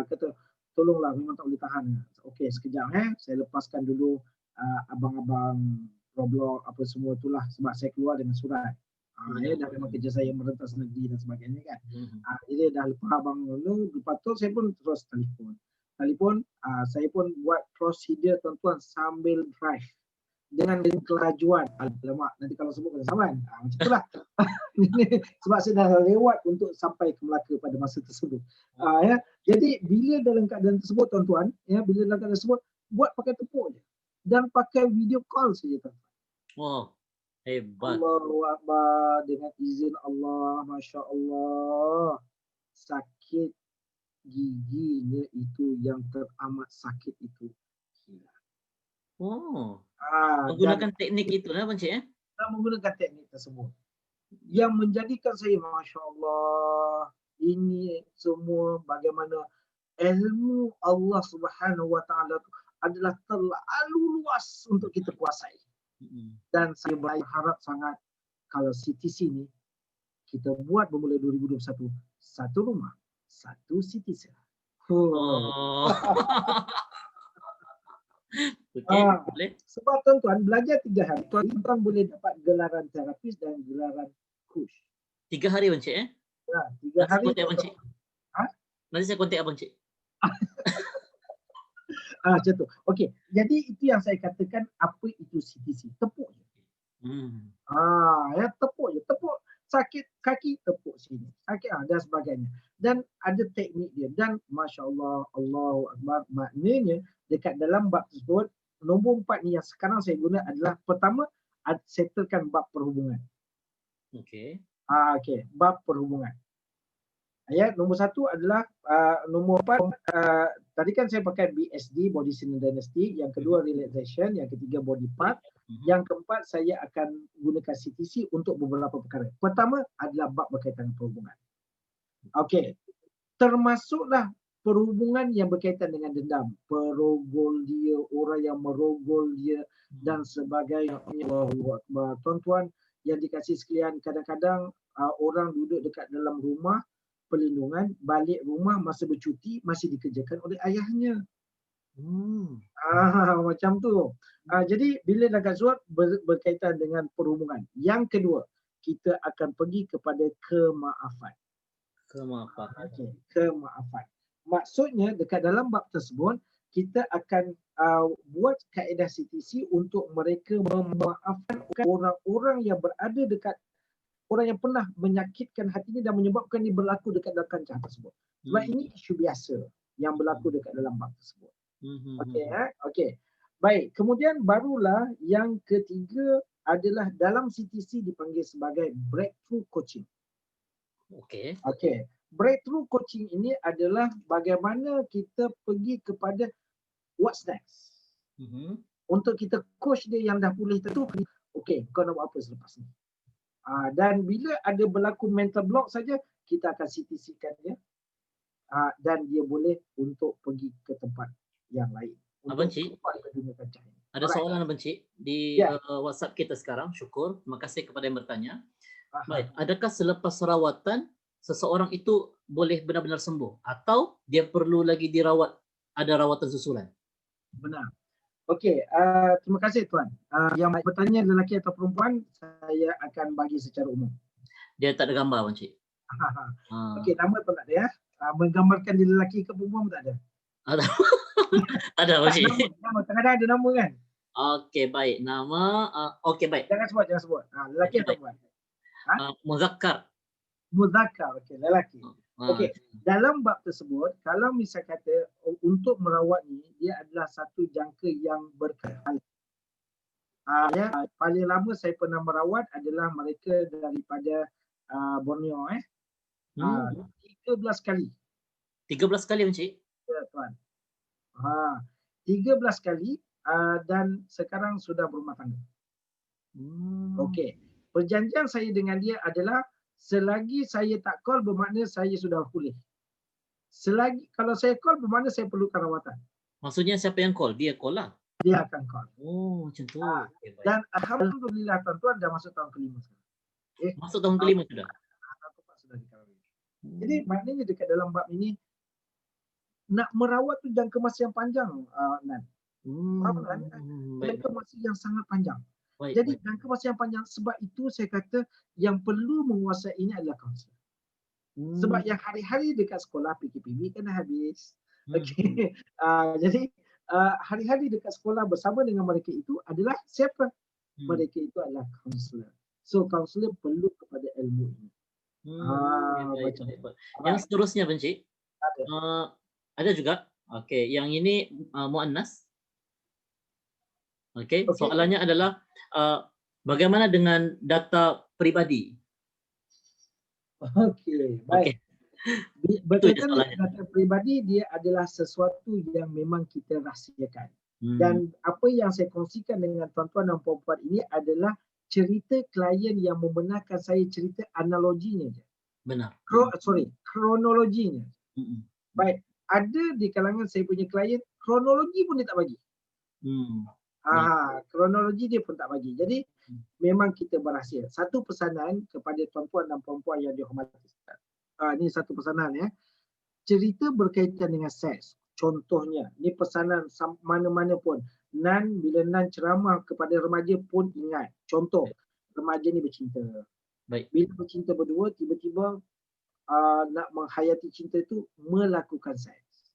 S2: kata tolonglah memang tak boleh tahan. Okey, sekejap saya lepaskan dulu abang-abang Roblox apa semua itulah sebab saya keluar dengan surat. Dah memang kerja saya merentas negeri dan sebagainya kan. Jadi dah lepas abang dulu, lepas tu saya pun terus telefon. Saya pun buat prosedur tuan-tuan sambil drive dengan kelajuan. Alamak, nanti kalau sebut kena saman. Macam itulah. Sebab saya dah lewat untuk sampai ke Melaka pada masa tersebut. Ya. Jadi bila dalam keadaan tersebut tuan-tuan, bila dalam keadaan tersebut buat pakai tepuk je dan pakai video call saja tuan-tuan.
S1: Wow, hebat.
S2: Allahu Akbar, dengan izin Allah, Masya Allah, sakit giginya itu yang teramat sakit itu hilang.
S1: Oh,
S2: Dan
S1: menggunakan teknik itu lah Encik ya?
S2: kita menggunakan teknik tersebut yang menjadikan saya Masya Allah, ini semua bagaimana ilmu Allah Subhanahu Wa Taala adalah terlalu luas untuk kita kuasai. Dan saya berharap sangat kalau CTC ni kita buat bermula 2021, satu rumah, satu CTC.
S1: Oh. Okey, boleh.
S2: Sebab tuan-tuan belajar 3 hari, tuan-tuan boleh dapat gelaran terapis dan gelaran coach.
S1: 3 hari Encik ya?
S2: Ya, 3
S1: Nanti
S2: hari.
S1: kontak Abang Cik.
S2: Ha?
S1: Nanti saya kontak Abang Cik.
S2: Macam tu. Okey, jadi itu yang saya katakan apa itu CTC. Tepuk je. Ya tepuk je. Tepuk sakit kaki, tepuk sini. Sakit dan sebagainya. Dan ada teknik dia. Dan Masya Allah, Allahu Akbar. Maknanya dekat dalam bab tersebut, nombor 4 ni yang sekarang saya guna adalah pertama, settlekan bab perhubungan.
S1: Okey.
S2: Okey, bab perhubungan. Ayat nombor 1 adalah nombor 4 tadi kan saya pakai BSD, Body Synonym Dynasty, yang kedua relaxation, yang ketiga body part, yang keempat saya akan gunakan CTC untuk beberapa perkara. Pertama adalah bab berkaitan dengan perhubungan. Okey. Termasuklah perhubungan yang berkaitan dengan dendam, perogol dia, orang yang merogol dia dan sebagainya. Allahu Akbar. Tuan-tuan yang dikasihi sekalian, kadang-kadang orang duduk dekat dalam rumah perlindungan, balik rumah masa bercuti masih dikerjakan oleh ayahnya. Macam tu. Jadi bila dah gazuat berkaitan dengan perhubungan. Yang kedua, kita akan pergi kepada kemaafan. Okay. Kemaafan. Maksudnya dekat dalam bab tersebut kita akan buat kaedah CTC untuk mereka memaafkan orang-orang yang berada dekat orang yang pernah menyakitkan hatinya dan menyebabkan dia berlaku dekat dalam kancah tersebut. Sebab ini isu biasa yang berlaku dekat dalam bab tersebut. Okey. Okey. Baik, kemudian barulah yang ketiga adalah dalam CTC dipanggil sebagai breakthrough coaching.
S1: Okey.
S2: Okey. Breakthrough coaching ini adalah bagaimana kita pergi kepada what's next. Untuk kita coach dia yang dah pulih tu, okey, kau nak buat apa selepas ni? Dan bila ada berlaku mental block saja, kita akan CTC-kan dia dan dia boleh untuk pergi ke tempat yang lain.
S1: Abang Cik, ada soalan Abang Cik di WhatsApp kita sekarang. Syukur. Terima kasih kepada yang bertanya. Baik, adakah selepas rawatan seseorang itu boleh benar-benar sembuh atau dia perlu lagi dirawat, ada rawatan susulan?
S2: Benar. Okey, terima kasih tuan. Yang bertanya lelaki atau perempuan, saya akan bagi secara umum.
S1: Dia tak ada gambar Abang Cik.
S2: Okey, nama pun tak ada ya. Menggambarkan dia lelaki ke perempuan pun tak ada.
S1: Ada Abang Cik.
S2: Nama, kadang-kadang ada nama kan.
S1: Okey, baik. Nama okey baik.
S2: Jangan sebut. Lelaki atau perempuan?
S1: Muzakkar.
S2: Muzakkar, okey, lelaki. Okey, dalam bab tersebut, kalau misal kata untuk merawat ni, dia adalah satu jangka yang berkala. Paling lama saya pernah merawat adalah mereka daripada Borneo 13 kali.
S1: 13 kali Encik?
S2: Ya, tuan. 13 kali dan sekarang sudah berumah tangga. Okey. Perjanjian saya dengan dia adalah selagi saya tak call bermakna saya sudah pulih. Selagi kalau saya call bermakna saya perlukan rawatan.
S1: Maksudnya siapa yang call? Dia call lah.
S2: Dia akan call.
S1: Oh, macam tu. Okay,
S2: dan alhamdulillah tuan-tuan dah masuk tahun kelima sekarang.
S1: Masuk tahun kelima sudah.
S2: Sudah dikahwin. Jadi maknanya dekat dalam bab ini nak merawat tu jangka masa yang panjang, Nan. Jangka masa yang sangat panjang. Jadi jangka masa yang panjang, sebab itu saya kata yang perlu menguasai ini adalah kaunselor. Sebab yang hari-hari dekat sekolah PKPB kan dah habis. Okay. Jadi hari-hari dekat sekolah bersama dengan mereka itu adalah siapa? Mereka itu adalah kaunselor. So kaunselor perlu kepada ilmu ini.
S1: Yang seterusnya Encik, ada juga. Okey, yang ini muannas. Okey, soalannya adalah bagaimana dengan data peribadi?
S2: Okey, baik. Berkaitan
S1: salahnya.
S2: dengan data peribadi, dia adalah sesuatu yang memang kita rahsiakan.
S1: Hmm.
S2: Dan apa yang saya kongsikan dengan tuan-tuan dan puan-puan ini adalah cerita klien yang membenarkan saya cerita analoginya je.
S1: Benar.
S2: Kronologinya.
S1: Hmm.
S2: Baik, ada di kalangan saya punya klien, kronologi pun dia tak bagi. Kronologi dia pun tak bagi. Jadi memang kita berahsia. Satu pesanan kepada tuan-tuan dan puan-puan yang dihormati. Ini satu pesanan ya. Cerita berkaitan dengan seks. Contohnya, ni pesanan mana-mana pun. Nan, bila Nan ceramah kepada remaja pun ingat. Contoh, remaja ni bercinta.
S1: Baik.
S2: Bila bercinta berdua, tiba-tiba nak menghayati cinta itu melakukan seks.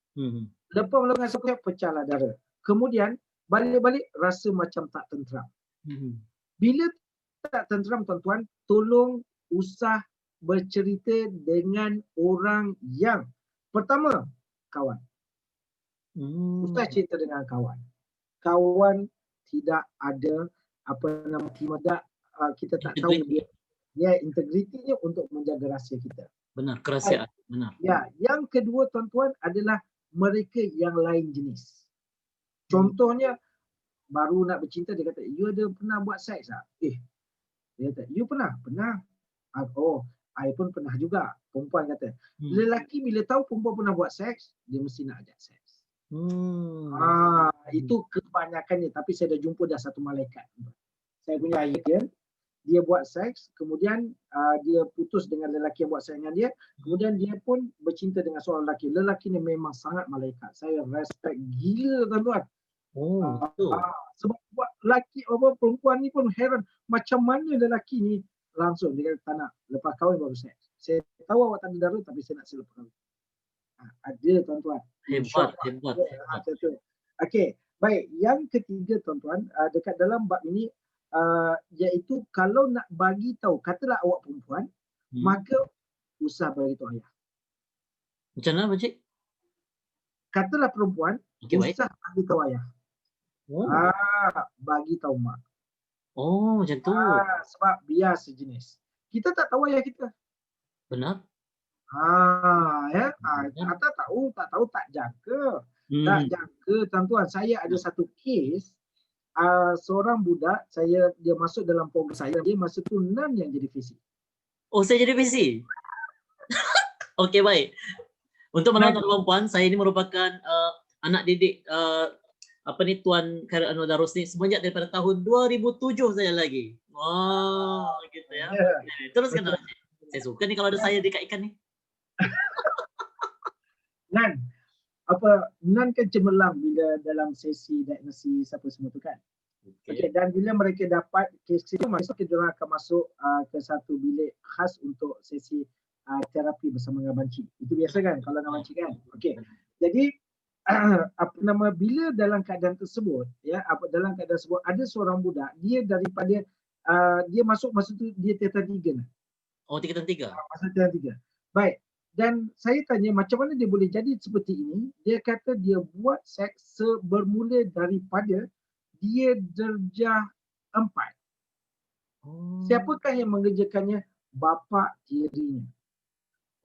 S2: Lepas melakukan seks, pecahlah dara. Kemudian, balik-balik rasa macam tak tenteram. Bila tak tenteram tuan-tuan, tolong usah bercerita dengan orang yang pertama, kawan. Usah cerita dengan kawan. Kawan tidak ada kita tak tahu dia integritinya untuk menjaga rahsia kita.
S1: Benar, kerahsiaan. Benar.
S2: Ya, yang kedua tuan-tuan adalah mereka yang lain jenis. Contohnya baru nak bercinta dia kata, "You ada pernah buat seks tak?" Dia kata, "You pernah?" "Pernah." "Oh, I pun pernah juga." Perempuan kata. Lelaki bila tahu perempuan pernah buat seks, dia mesti nak ajak seks. Itu kebanyakannya, tapi saya dah jumpa dah satu malaikat. Saya punya ayah dia buat seks, kemudian dia putus dengan lelaki yang buat seks dengan dia, kemudian dia pun bercinta dengan seorang lelaki. Lelaki ni memang sangat malaikat. Saya respect gila tuan-tuan. Sebab buat lelaki perempuan ni pun heran macam mana lelaki ni langsung dia kata tak nak, lepas kahwin baru seks. Saya tahu awak tak ada darah tapi saya nak sila kahwin. Ada tuan-tuan.
S1: Hebat.
S2: Okey, baik. Yang ketiga tuan-tuan, dekat dalam bab ini iaitu kalau nak bagi tahu, katalah awak perempuan, maka usah bagi tahu ayah.
S1: Macam mana, Pakcik?
S2: Katalah perempuan, usah bagi tahu ayah. Bagi tahu mak.
S1: Macam tu.
S2: Sebab biar sejenis. Kita tak tahu ayah kita.
S1: Benar.
S2: Tak tahu tak jangka. Tak jangka tuan-tuan. Saya ada satu kes, seorang budak, dia masuk dalam program saya, dia masa tu Nan yang jadi VC.
S1: Saya jadi VC. Okey, baik. Untuk menonton perempuan, saya ini merupakan anak didik Tuan Khairul Anwar Darus ni semenjak daripada tahun 2007 saya lagi. Gitu ya. Teruskan. Saya suka ni kalau ada saya dikaitkan ni.
S2: Nan kan cemerlang bila dalam sesi diagnosis apa semua tu kan. Okey, dan bila mereka dapat kes itu, kita orang akan masuk ke satu bilik khas untuk sesi terapi bersama dengan banci. Itu biasa kan kalau dengan banci kan. Okey. Jadi bila dalam keadaan tersebut dalam keadaan tersebut ada seorang budak, dia daripada dia masuk masa tu dia tingkatan 3 lah.
S1: Tingkatan 3.
S2: Masa tingkatan 3. Baik. Dan saya tanya macam mana dia boleh jadi seperti ini? Dia kata dia buat seks bermula daripada dia darjah 4. Siapakah yang mengerjakannya? Bapa tirinya.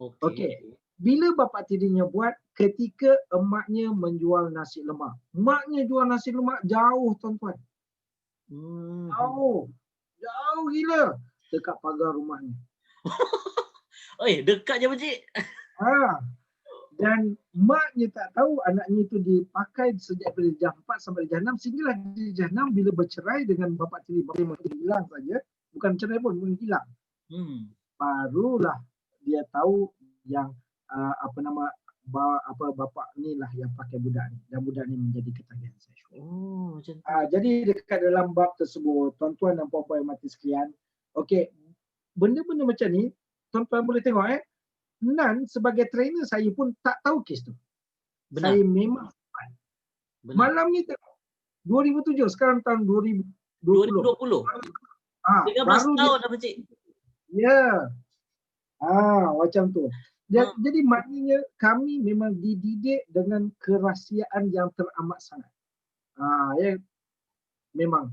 S2: Okey. Bila bapa tirinya buat, ketika emaknya menjual nasi lemak. Maknya jual nasi lemak jauh tuan-tuan. Jauh gila. Dekat pagar rumahnya.
S1: Dekat je Pakcik.
S2: Dan maknya tak tahu anaknya itu dipakai sejak dari darjah 4 sampai darjah 6, sehinggalah di darjah 6 bila bercerai dengan bapa tiri, bapa hilang saja, bukan cerai pun hilang. Barulah dia tahu yang bapa ni lah yang pakai budak ni, dan budak ni menjadi ketagihan seksual. Jadi dekat dalam bab tersebut, tuan-tuan dan puan-puan yang mati sekalian, okey, benda-benda macam ni tuan-tuan boleh tengok Nan sebagai trainer saya pun tak tahu kes tu. Benar. Saya memang malam ni tengok 2007, sekarang tahun 2020.
S1: 13 tahun dah Pakcik.
S2: Ya. Macam tu. Jadi maknanya kami memang dididik dengan kerahsiaan yang teramat sangat. Memang.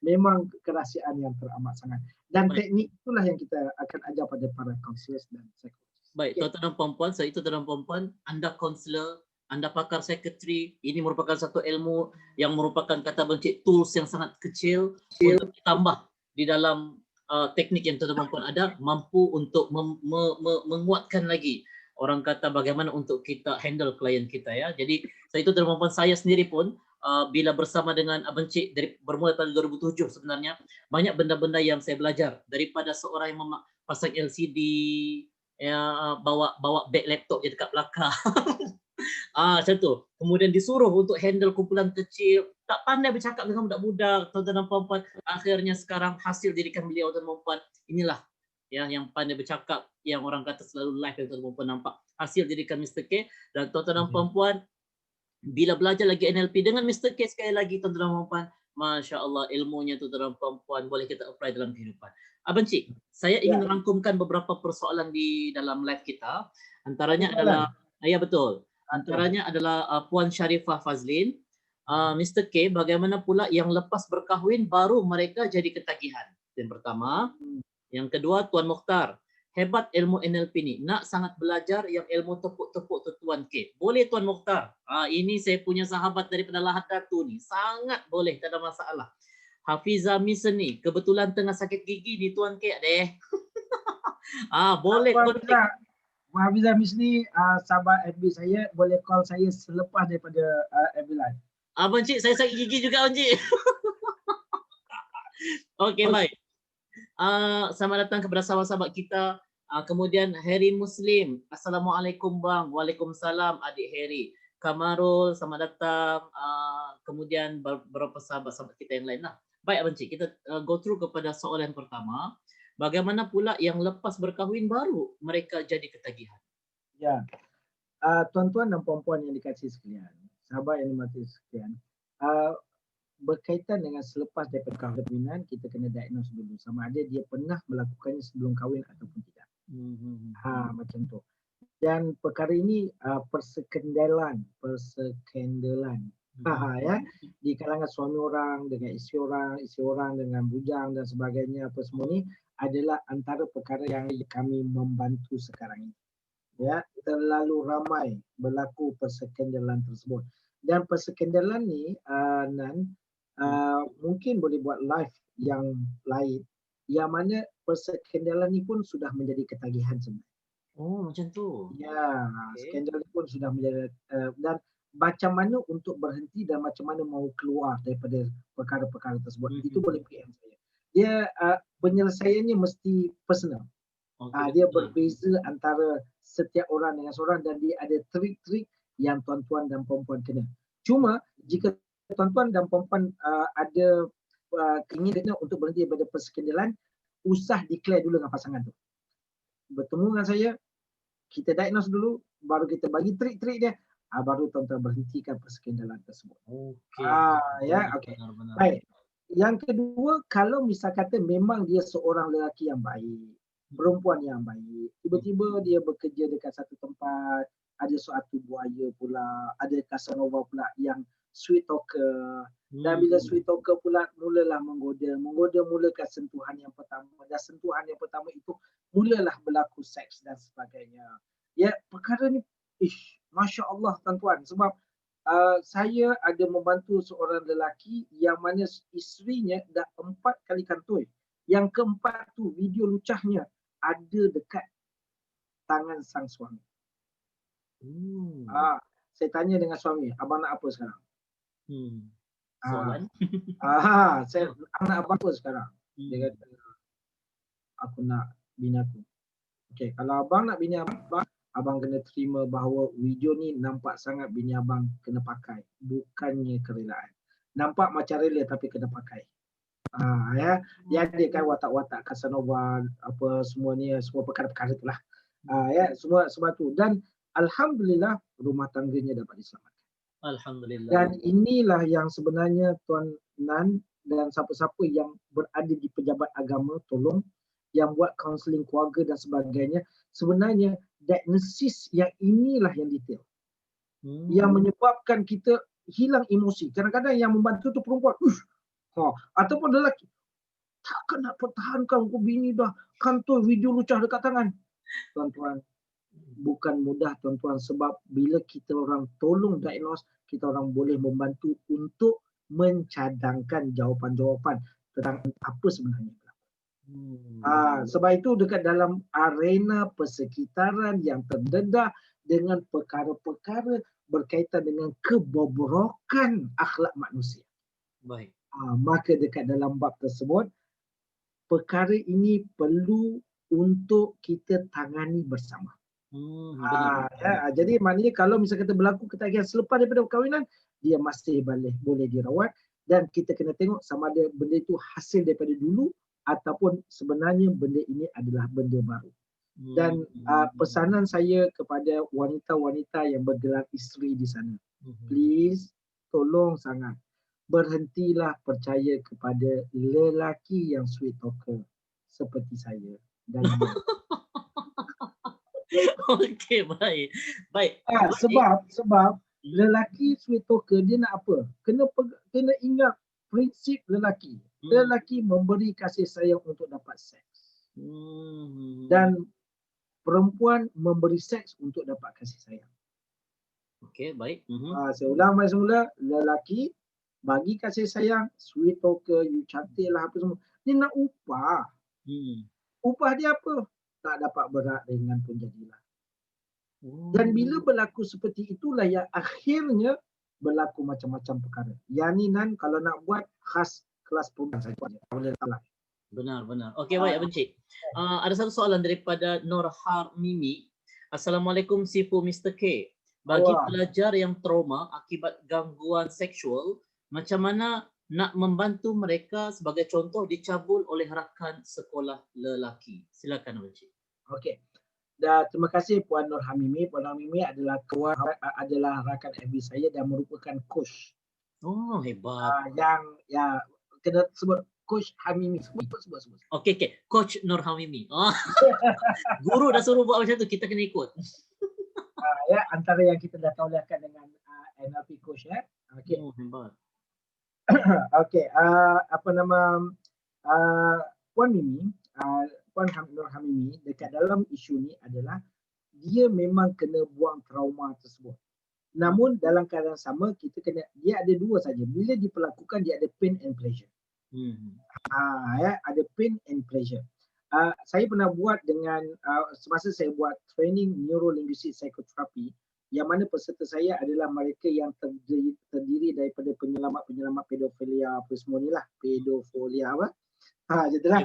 S2: Memang kerahsiaan yang teramat sangat. Dan teknik itulah yang kita akan ajar pada para counselors dan psikologis.
S1: Baik,
S2: Okay.
S1: tuan-tuan dan puan-puan, saya itu tuan-tuan dan puan-puan, Anda kaunselor, Anda pakar sekretari, ini merupakan satu ilmu yang merupakan kata benci tools yang sangat kecil untuk ditambah di dalam teknik yang tuan-tuan dan puan-puan ada, mampu untuk menguatkan lagi orang kata bagaimana untuk kita handle klien kita ya. Jadi saya itu tuan-tuan dan puan, saya sendiri pun bila bersama dengan Abang Cik dari bermula pada 2007 sebenarnya banyak benda-benda yang saya belajar daripada seorang yang pasang LCD, ya bawa beg laptop je dekat belakang. Macam tu. Kemudian disuruh untuk handle kumpulan kecil, tak pandai bercakap dengan budak-budak, tuan-tuan dan puan-puan. Akhirnya sekarang hasil didikan beliau tuan-tuan dan puan, inilah ya yang pandai bercakap, yang orang kata selalu live yang tuan-tuan dan puan nampak. Hasil didikan Mr. K dan tuan-tuan dan puan-puan, bila belajar lagi NLP dengan Mr. K sekali lagi tuan-tuan dan puan-puan, Masya Allah ilmunya tuan-tuan dan puan-puan boleh kita apply dalam kehidupan. Abang Cik, saya ingin rangkumkan beberapa persoalan di dalam live kita. Antaranya adalah, ya betul, antaranya adalah Puan Sharifah Fazlin, Mr. K, bagaimana pula yang lepas berkahwin baru mereka jadi ketagihan? Yang pertama. Yang kedua, Tuan Mukhtar, hebat ilmu NLP ni. Nak sangat belajar yang ilmu tepuk-tepuk tu Tuan K. Boleh Tuan Mukhtar. Ini saya punya sahabat daripada Lahad Datu ni. Sangat boleh, tak ada masalah. Hafizah Misen ni, kebetulan tengah sakit gigi ni Tuan K deh. Boleh Tuan K.
S2: Hafizah Misni, sahabat FB saya, boleh call saya selepas daripada FB Live.
S1: Abang Cik, saya sakit gigi juga Abang Cik. Okey, baik. Selamat datang kepada sahabat-sahabat kita. Kemudian Harry Muslim. Assalamualaikum bang. Waalaikumsalam adik Harry. Kamarul, selamat datang. Kemudian beberapa sahabat-sahabat kita yang lain lah. Baik Abang Cik, kita go through kepada soalan pertama. Bagaimana pula yang lepas berkahwin baru mereka jadi ketagihan?
S2: Ya, tuan-tuan dan puan-puan yang dikasihi sekalian, sahabat yang dimati sekalian, berkaitan dengan selepas daripada kahwinan, kita kena diagnose dulu sama ada dia pernah melakukannya sebelum kahwin ataupun tidak. Macam tu. Dan perkara ini persekendalan ya, di kalangan suami orang dengan isteri orang dengan bujang dan sebagainya, apa semua ni adalah antara perkara yang kami membantu sekarang ini. Ya, terlalu ramai berlaku persekendalan tersebut. Dan persekendalan ni mungkin boleh buat live yang lain yang mana persekendalan ni pun sudah menjadi ketagihan sebenarnya.
S1: Oh, macam tu.
S2: Ya, skandal pun sudah menjadi dan macam mana untuk berhenti dan macam mana mau keluar daripada perkara-perkara tersebut. Itu boleh PM saya. Dia penyelesaiannya mesti personal. Dia berbeza antara setiap orang dengan seorang dan dia ada trik-trik yang tuan-tuan dan puan-puan kena. Cuma jika tuan-tuan dan puan-puan ada keinginan untuk berhenti daripada perskendalan, usah declare dulu dengan pasangan tu. Bertemu dengan saya, kita diagnose dulu, baru kita bagi trik-trik dia, baru tuan-tuan berhentikan perskendalan tersebut. Okey. Baik. Yang kedua, kalau misal kata memang dia seorang lelaki yang baik, perempuan yang baik, tiba-tiba dia bekerja dekat satu tempat, ada suatu buaya pula, ada Casanova pula yang sweet talker, dan bila sweet talker pula mulalah menggoda mulakan sentuhan yang pertama, dan sentuhan yang pertama itu mulalah berlaku seks dan sebagainya. Ya, perkara ni Masya Allah tuan-tuan, sebab saya ada membantu seorang lelaki yang mana isterinya dah 4 kali kantoi. Yang keempat tu video lucahnya ada dekat tangan sang suami. Saya tanya dengan suami, abang nak apa sekarang?
S1: Soalan?
S2: Saya nak apa sekarang? Dia kata, aku nak bini aku. Okey, kalau abang nak bini abang kena terima bahawa video ni nampak sangat bini abang kena pakai, bukannya kerelaan. Nampak macam rela tapi kena pakai. Ya, dia ada kan watak-watak Casanova, apa semua ni, semua perkara-perkara itulah. Ya, semua tu, dan alhamdulillah rumah tangganya dapat diselamatkan.
S1: Alhamdulillah.
S2: Dan inilah yang sebenarnya Tuan Nan dan siapa-siapa yang berada di pejabat agama, tolong yang buat kaunseling keluarga dan sebagainya, sebenarnya diagnosis yang inilah yang detail. Yang menyebabkan kita hilang emosi. Kadang-kadang yang membantu tu perempuan, ataupun lelaki, takkan nak pertahankan aku bini dah kantoi video lucah dekat tangan. Tuan-tuan, bukan mudah tuan-tuan, sebab bila kita orang tolong diagnose, kita orang boleh membantu untuk mencadangkan jawapan-jawapan tentang apa sebenarnya. Sebab itu dekat dalam arena persekitaran yang terdedah dengan perkara-perkara berkaitan dengan kebobrokan akhlak manusia.
S1: Baik.
S2: Maka dekat dalam bab tersebut, perkara ini perlu untuk kita tangani bersama. Jadi maknanya kalau misalnya kita berlaku ketagihan selepas daripada perkahwinan, dia masih boleh dirawat, dan kita kena tengok sama ada benda itu hasil daripada dulu ataupun sebenarnya benda ini adalah benda baru. Dan pesanan saya kepada wanita-wanita yang bergelar isteri di sana, please tolong sangat berhentilah percaya kepada lelaki yang sweet talker seperti saya dan
S1: Okey, baik. Baik.
S2: sebab lelaki sweet talker dia nak apa? Kena ingat prinsip lelaki. Lelaki memberi kasih sayang untuk dapat seks. Dan perempuan memberi seks untuk dapat kasih sayang.
S1: Okey, baik.
S2: Saya ulang balik semula, lelaki bagi kasih sayang, sweet talker, you cantik lah apa semua. Dia nak upah. Upah dia apa? Tak dapat berat ringan pun jadilah. Dan bila berlaku seperti itulah yang akhirnya berlaku macam-macam perkara. Yang ni Nan kalau nak buat khas kelas perempuan saja.
S1: Benar. Okey, baik Abang Cik. Ada satu soalan daripada Nurhar Mimi. Assalamualaikum Sifu Mr. K. Bagi pelajar yang trauma akibat gangguan seksual, macam mana nak membantu mereka, sebagai contoh dicabul oleh rakan sekolah lelaki? Silakan Abang Cik.
S2: Okey. Dan terima kasih Puan Nur Hamimi. Puan Nur Hamimi adalah rakan FB saya dan merupakan coach.
S1: Oh, hebat.
S2: Yang kena sebut Coach Hamimi. Sebut.
S1: Okey. Coach Nur Hamimi. Guru dah suruh buat macam tu, kita kena ikut.
S2: Antara yang kita dah tauliahkan dengan NLP coach ya. Okey.
S1: Oh, hebat.
S2: Okey, Puan Mimi, Puan Nur Hamimi dekat dalam isu ni adalah dia memang kena buang trauma tersebut. Namun dalam keadaan sama dia ada dua saja. Bila diperlakukan dia ada pain and pleasure. Ada pain and pleasure. Saya pernah buat dengan semasa saya buat training neuro-linguistic psychotherapy, yang mana peserta saya adalah mereka yang terdiri daripada penyelamat pedofilia apa semua ni lah, pedofilia apa. Jadilah.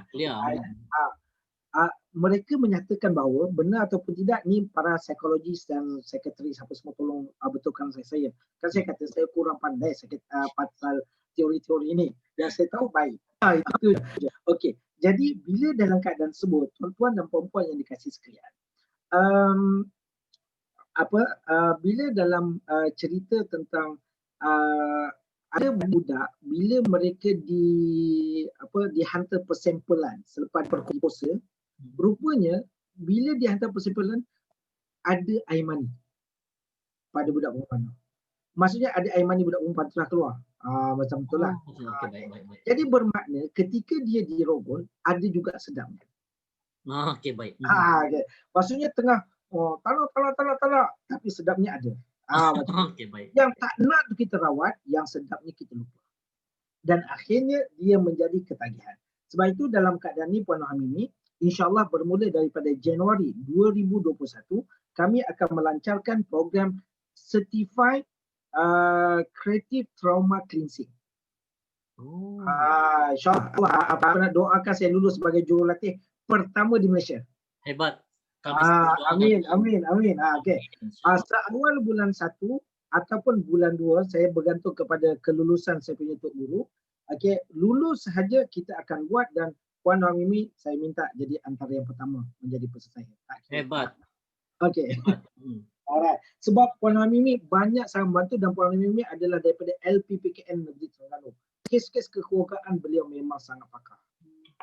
S2: Mereka menyatakan bahawa benar ataupun tidak, ni para psikologis dan psikiatris apa semua tolong betulkan saya. Kan saya kata saya kurang pandai pasal teori-teori ini dan saya tahu baik. Itu je. Okey. Jadi bila dalam keadaan tersebut, tuan-tuan dan puan-puan yang dikasihi sekalian, bila dalam cerita tentang ada budak bila mereka dihantar persempelan selepas berkuasa, rupanya bila dihantar persempelan ada air mani pada budak perempuan. Maksudnya ada air mani budak perempuan telah keluar. Macam itulah.
S1: Baik.
S2: Jadi bermakna ketika dia dirogol ada juga sedapnya.
S1: Okey, baik.
S2: Okay. Maksudnya tengah talak tapi sedapnya ada.
S1: Okey, baik.
S2: Yang tak nak tu kita rawat, yang sedapnya kita lupa. Dan akhirnya dia menjadi ketagihan. Sebab itu dalam keadaan ni Puan Hamimi, insya-Allah bermula daripada Januari 2021 kami akan melancarkan program Certified Creative Trauma Cleansing. InsyaAllah nak doakan saya lulus sebagai jurulatih pertama di Malaysia.
S1: Hebat.
S2: Amin. Okey. Seawal bulan 1 ataupun bulan 2 saya bergantung kepada kelulusan saya punya tok guru. Okey, lulus sahaja kita akan buat dan Puan Hamimi saya minta jadi antara yang pertama menjadi peserta saya.
S1: Hebat.
S2: Okey. Alright. Sebab Puan Hamimi banyak sangat membantu dan Puan Hamimi adalah daripada LPPKN Negeri Terengganu. Kes-kes kekeluargaan beliau memang sangat pakar.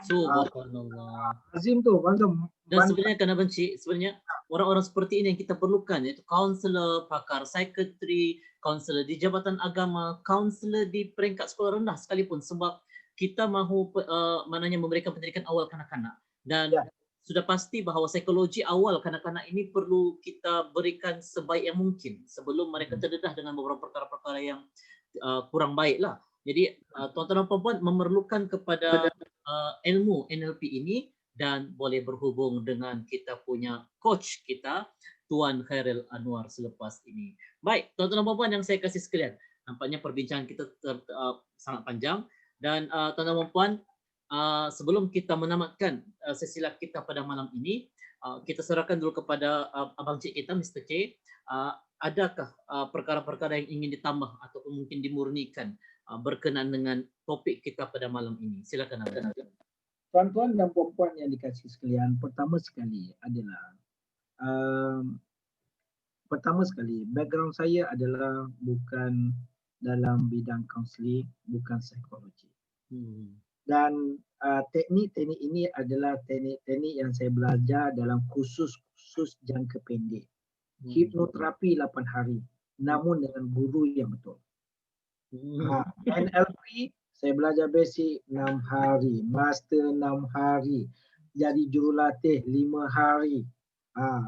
S1: Subhanallah.
S2: Azim tu, bantu.
S1: Dan sebenarnya kan Abang Cik, sebenarnya orang-orang seperti ini yang kita perlukan, iaitu kaunselor, pakar psikiatri, kaunselor di Jabatan Agama, kaunselor di peringkat sekolah rendah sekalipun, sebab kita mahu maknanya memberikan pendidikan awal kanak-kanak. Dan sudah pasti bahawa psikologi awal kanak-kanak ini perlu kita berikan sebaik yang mungkin sebelum mereka terdedah dengan beberapa perkara-perkara yang kurang baik lah. Jadi tuan-tuan dan puan-puan memerlukan kepada ilmu NLP ini dan boleh berhubung dengan kita punya coach kita, Tuan Khairil Anwar selepas ini. Baik, tuan-tuan dan puan-puan yang saya kasih sekalian, nampaknya perbincangan kita sangat panjang dan tuan-tuan dan puan-puan, sebelum kita menamatkan sesi live kita pada malam ini, kita serahkan dulu kepada abang cik kita, Mr. K. Adakah perkara-perkara yang ingin ditambah ataupun mungkin dimurnikan berkenaan dengan topik kita pada malam ini? Silakan abang.
S2: Tuan-tuan dan puan-puan yang dikasihi sekalian, pertama sekali adalah background saya adalah bukan dalam bidang kaunseling, bukan psikologi. Dan teknik-teknik ini adalah teknik-teknik yang saya belajar dalam kursus jangka pendek. Hipnoterapi 8 hari, namun dengan guru yang betul. NLP saya belajar basic 6 hari, master 6 hari, jadi jurulatih 5 hari.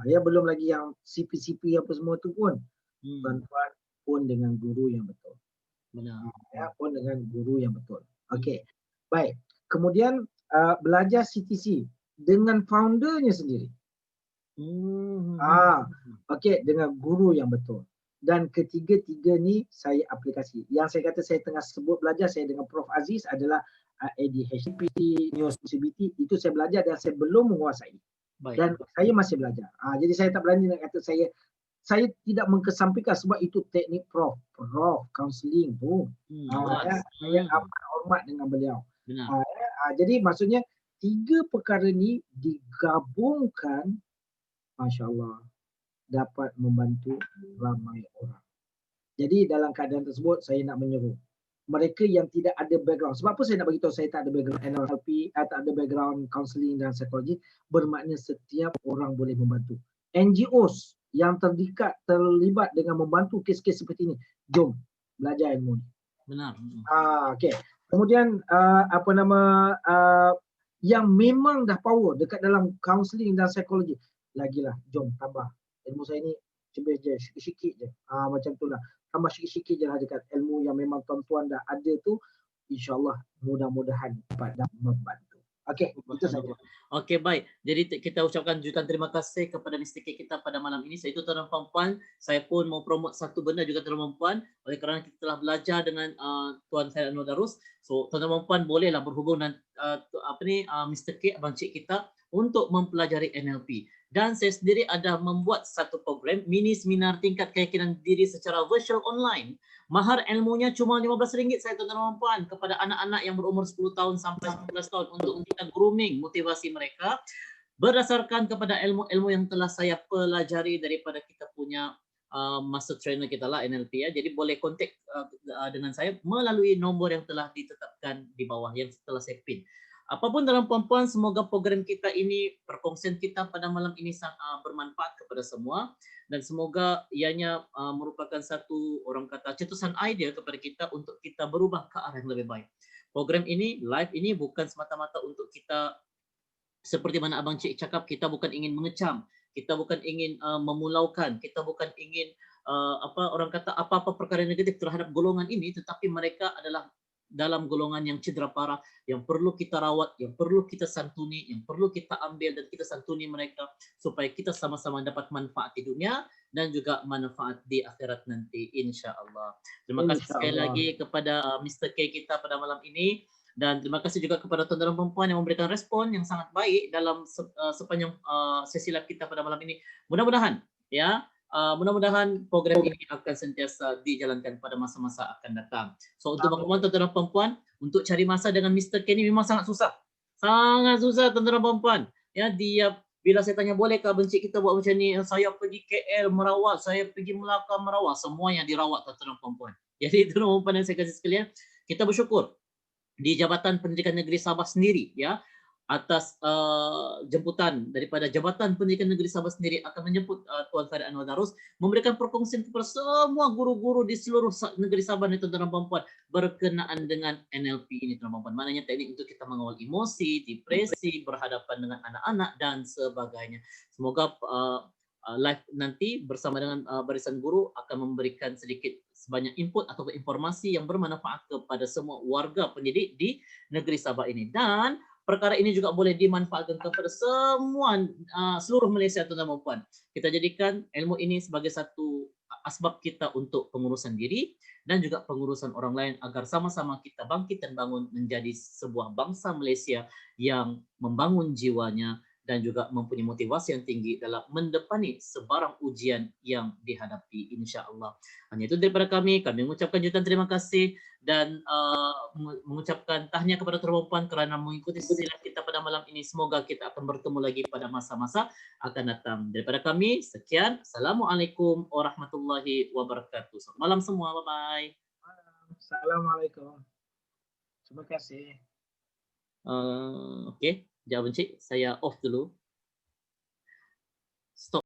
S2: Ya belum lagi yang CP apa semua tu pun. Tuan-tuan pun dengan guru yang betul.
S1: Benar.
S2: Ya pun dengan guru yang betul. Okey. Baik. Kemudian belajar CTC dengan foundernya sendiri. Okey, dengan guru yang betul. Dan ketiga-tiga ni saya aplikasi. Yang saya kata saya tengah sebut belajar saya dengan Prof Aziz adalah ADHD, NeoCBT, itu saya belajar dan saya belum menguasai. Baik. Dan saya masih belajar. Jadi saya tak berani nak kata saya tidak mengkesampingkan sebab itu teknik Prof counselling tu. Saya amat hormat dengan beliau. Jadi maksudnya 3 perkara ni digabungkan, Masya Allah, dapat membantu ramai orang. Jadi dalam keadaan tersebut saya nak menyeru mereka yang tidak ada background. Sebab apa saya nak beritahu saya tak ada background NLP, tak ada background counselling dan psikologi, bermakna setiap orang boleh membantu. NGOs yang terlibat dengan membantu kes-kes seperti ini, jom belajar ilmu ni.
S1: Benar.
S2: Okey. Kemudian yang memang dah power dekat dalam counselling dan psikologi, lagilah jom tambah. Ilmu saya ni cebis je, sikit-sikit je. Macam tu lah. Tambah sikit-sikit je lah dekat ilmu yang memang tuan-tuan dah ada tu. InsyaAllah mudah-mudahan dapat membantu. Okey, itu saja.
S1: Okey, baik. Jadi kita ucapkan jutaan terima kasih kepada Mr. K kita pada malam ini. Saya itu tuan-tuan dan puan, saya pun mau promote satu benda juga tuan-tuan dan puan. Oleh kerana kita telah belajar dengan Tuan Khairil Anwar Darus. So tuan-tuan dan puan bolehlah berhubung dengan Mr. K, abang cik kita untuk mempelajari NLP. Dan saya sendiri ada membuat satu program mini seminar tingkat keyakinan diri secara virtual online. Mahar ilmunya cuma RM15 saya tuan-tuan dan puan kepada anak-anak yang berumur 10 tahun sampai 19 tahun untuk kita grooming motivasi mereka berdasarkan kepada ilmu-ilmu yang telah saya pelajari daripada kita punya master trainer kita lah NLP ya. Jadi boleh kontak dengan saya melalui nombor yang telah ditetapkan di bawah yang telah saya pin. Apapun dalam puan-puan, semoga program kita ini, perkongsian kita pada malam ini bermanfaat kepada semua dan semoga ianya merupakan satu orang kata cetusan idea kepada kita untuk kita berubah ke arah yang lebih baik. Program ini, live ini bukan semata-mata untuk kita seperti mana abang cik cakap, kita bukan ingin mengecam, kita bukan ingin memulaukan, kita bukan ingin orang kata apa-apa perkara negatif terhadap golongan ini, tetapi mereka adalah dalam golongan yang cedera parah, yang perlu kita rawat, yang perlu kita santuni, yang perlu kita ambil dan kita santuni mereka supaya kita sama-sama dapat manfaat di dunia dan juga manfaat di akhirat nanti insya-Allah. Terima kasih sekali lagi kepada Mr. K kita pada malam ini dan terima kasih juga kepada tuan-tuan dan puan yang memberikan respon yang sangat baik dalam sepanjang sesi live kita pada malam ini. Mudah-mudahan ya mudah-mudahan program ini akan sentiasa dijalankan pada masa-masa akan datang. So untuk tuan-tuan dan puan, untuk cari masa dengan Mr. K ni memang sangat susah. Sangat susah tuan-tuan dan puan. Ya, dia bila saya tanya boleh ke abang cik kita buat macam ni, saya pergi KL merawat, saya pergi Melaka merawat, semua yang dirawat tuan-tuan dan puan. Jadi tuan-tuan dan puan yang saya kasih sekalian, kita bersyukur di Jabatan Pendidikan Negeri Sabah sendiri ya atas jemputan daripada Jabatan Pendidikan Negeri Sabah sendiri akan menjemput Tuan Farid Anwar Darus memberikan perkongsian kepada semua guru-guru di seluruh negeri Sabah ni tuan-tuan dan puan-puan berkenaan dengan NLP ini tuan-tuan dan puan-puan. Maknanya teknik untuk kita mengawal emosi, depresi, berhadapan dengan anak-anak dan sebagainya. Semoga live nanti bersama dengan barisan guru akan memberikan sedikit sebanyak input atau informasi yang bermanfaat kepada semua warga pendidik di negeri Sabah ini. Dan perkara ini juga boleh dimanfaatkan kepada semua seluruh Malaysia tuan-tuan dan puan. Kita jadikan ilmu ini sebagai satu asbab kita untuk pengurusan diri dan juga pengurusan orang lain agar sama-sama kita bangkit dan bangun menjadi sebuah bangsa Malaysia yang membangun jiwanya dan juga mempunyai motivasi yang tinggi dalam mendepani sebarang ujian yang dihadapi insya-Allah. Hanya itu daripada kami mengucapkan jutaan terima kasih dan mengucapkan tahniah kepada tuan-tuan kerana mengikuti silsilah kita pada malam ini. Semoga kita akan bertemu lagi pada masa-masa akan datang. Daripada kami, sekian. Assalamualaikum warahmatullahi wabarakatuh. Selamat malam semua. Bye-bye.
S2: Assalamualaikum. Terima kasih.
S1: Okey, jawab Encik. Saya off dulu. Stop.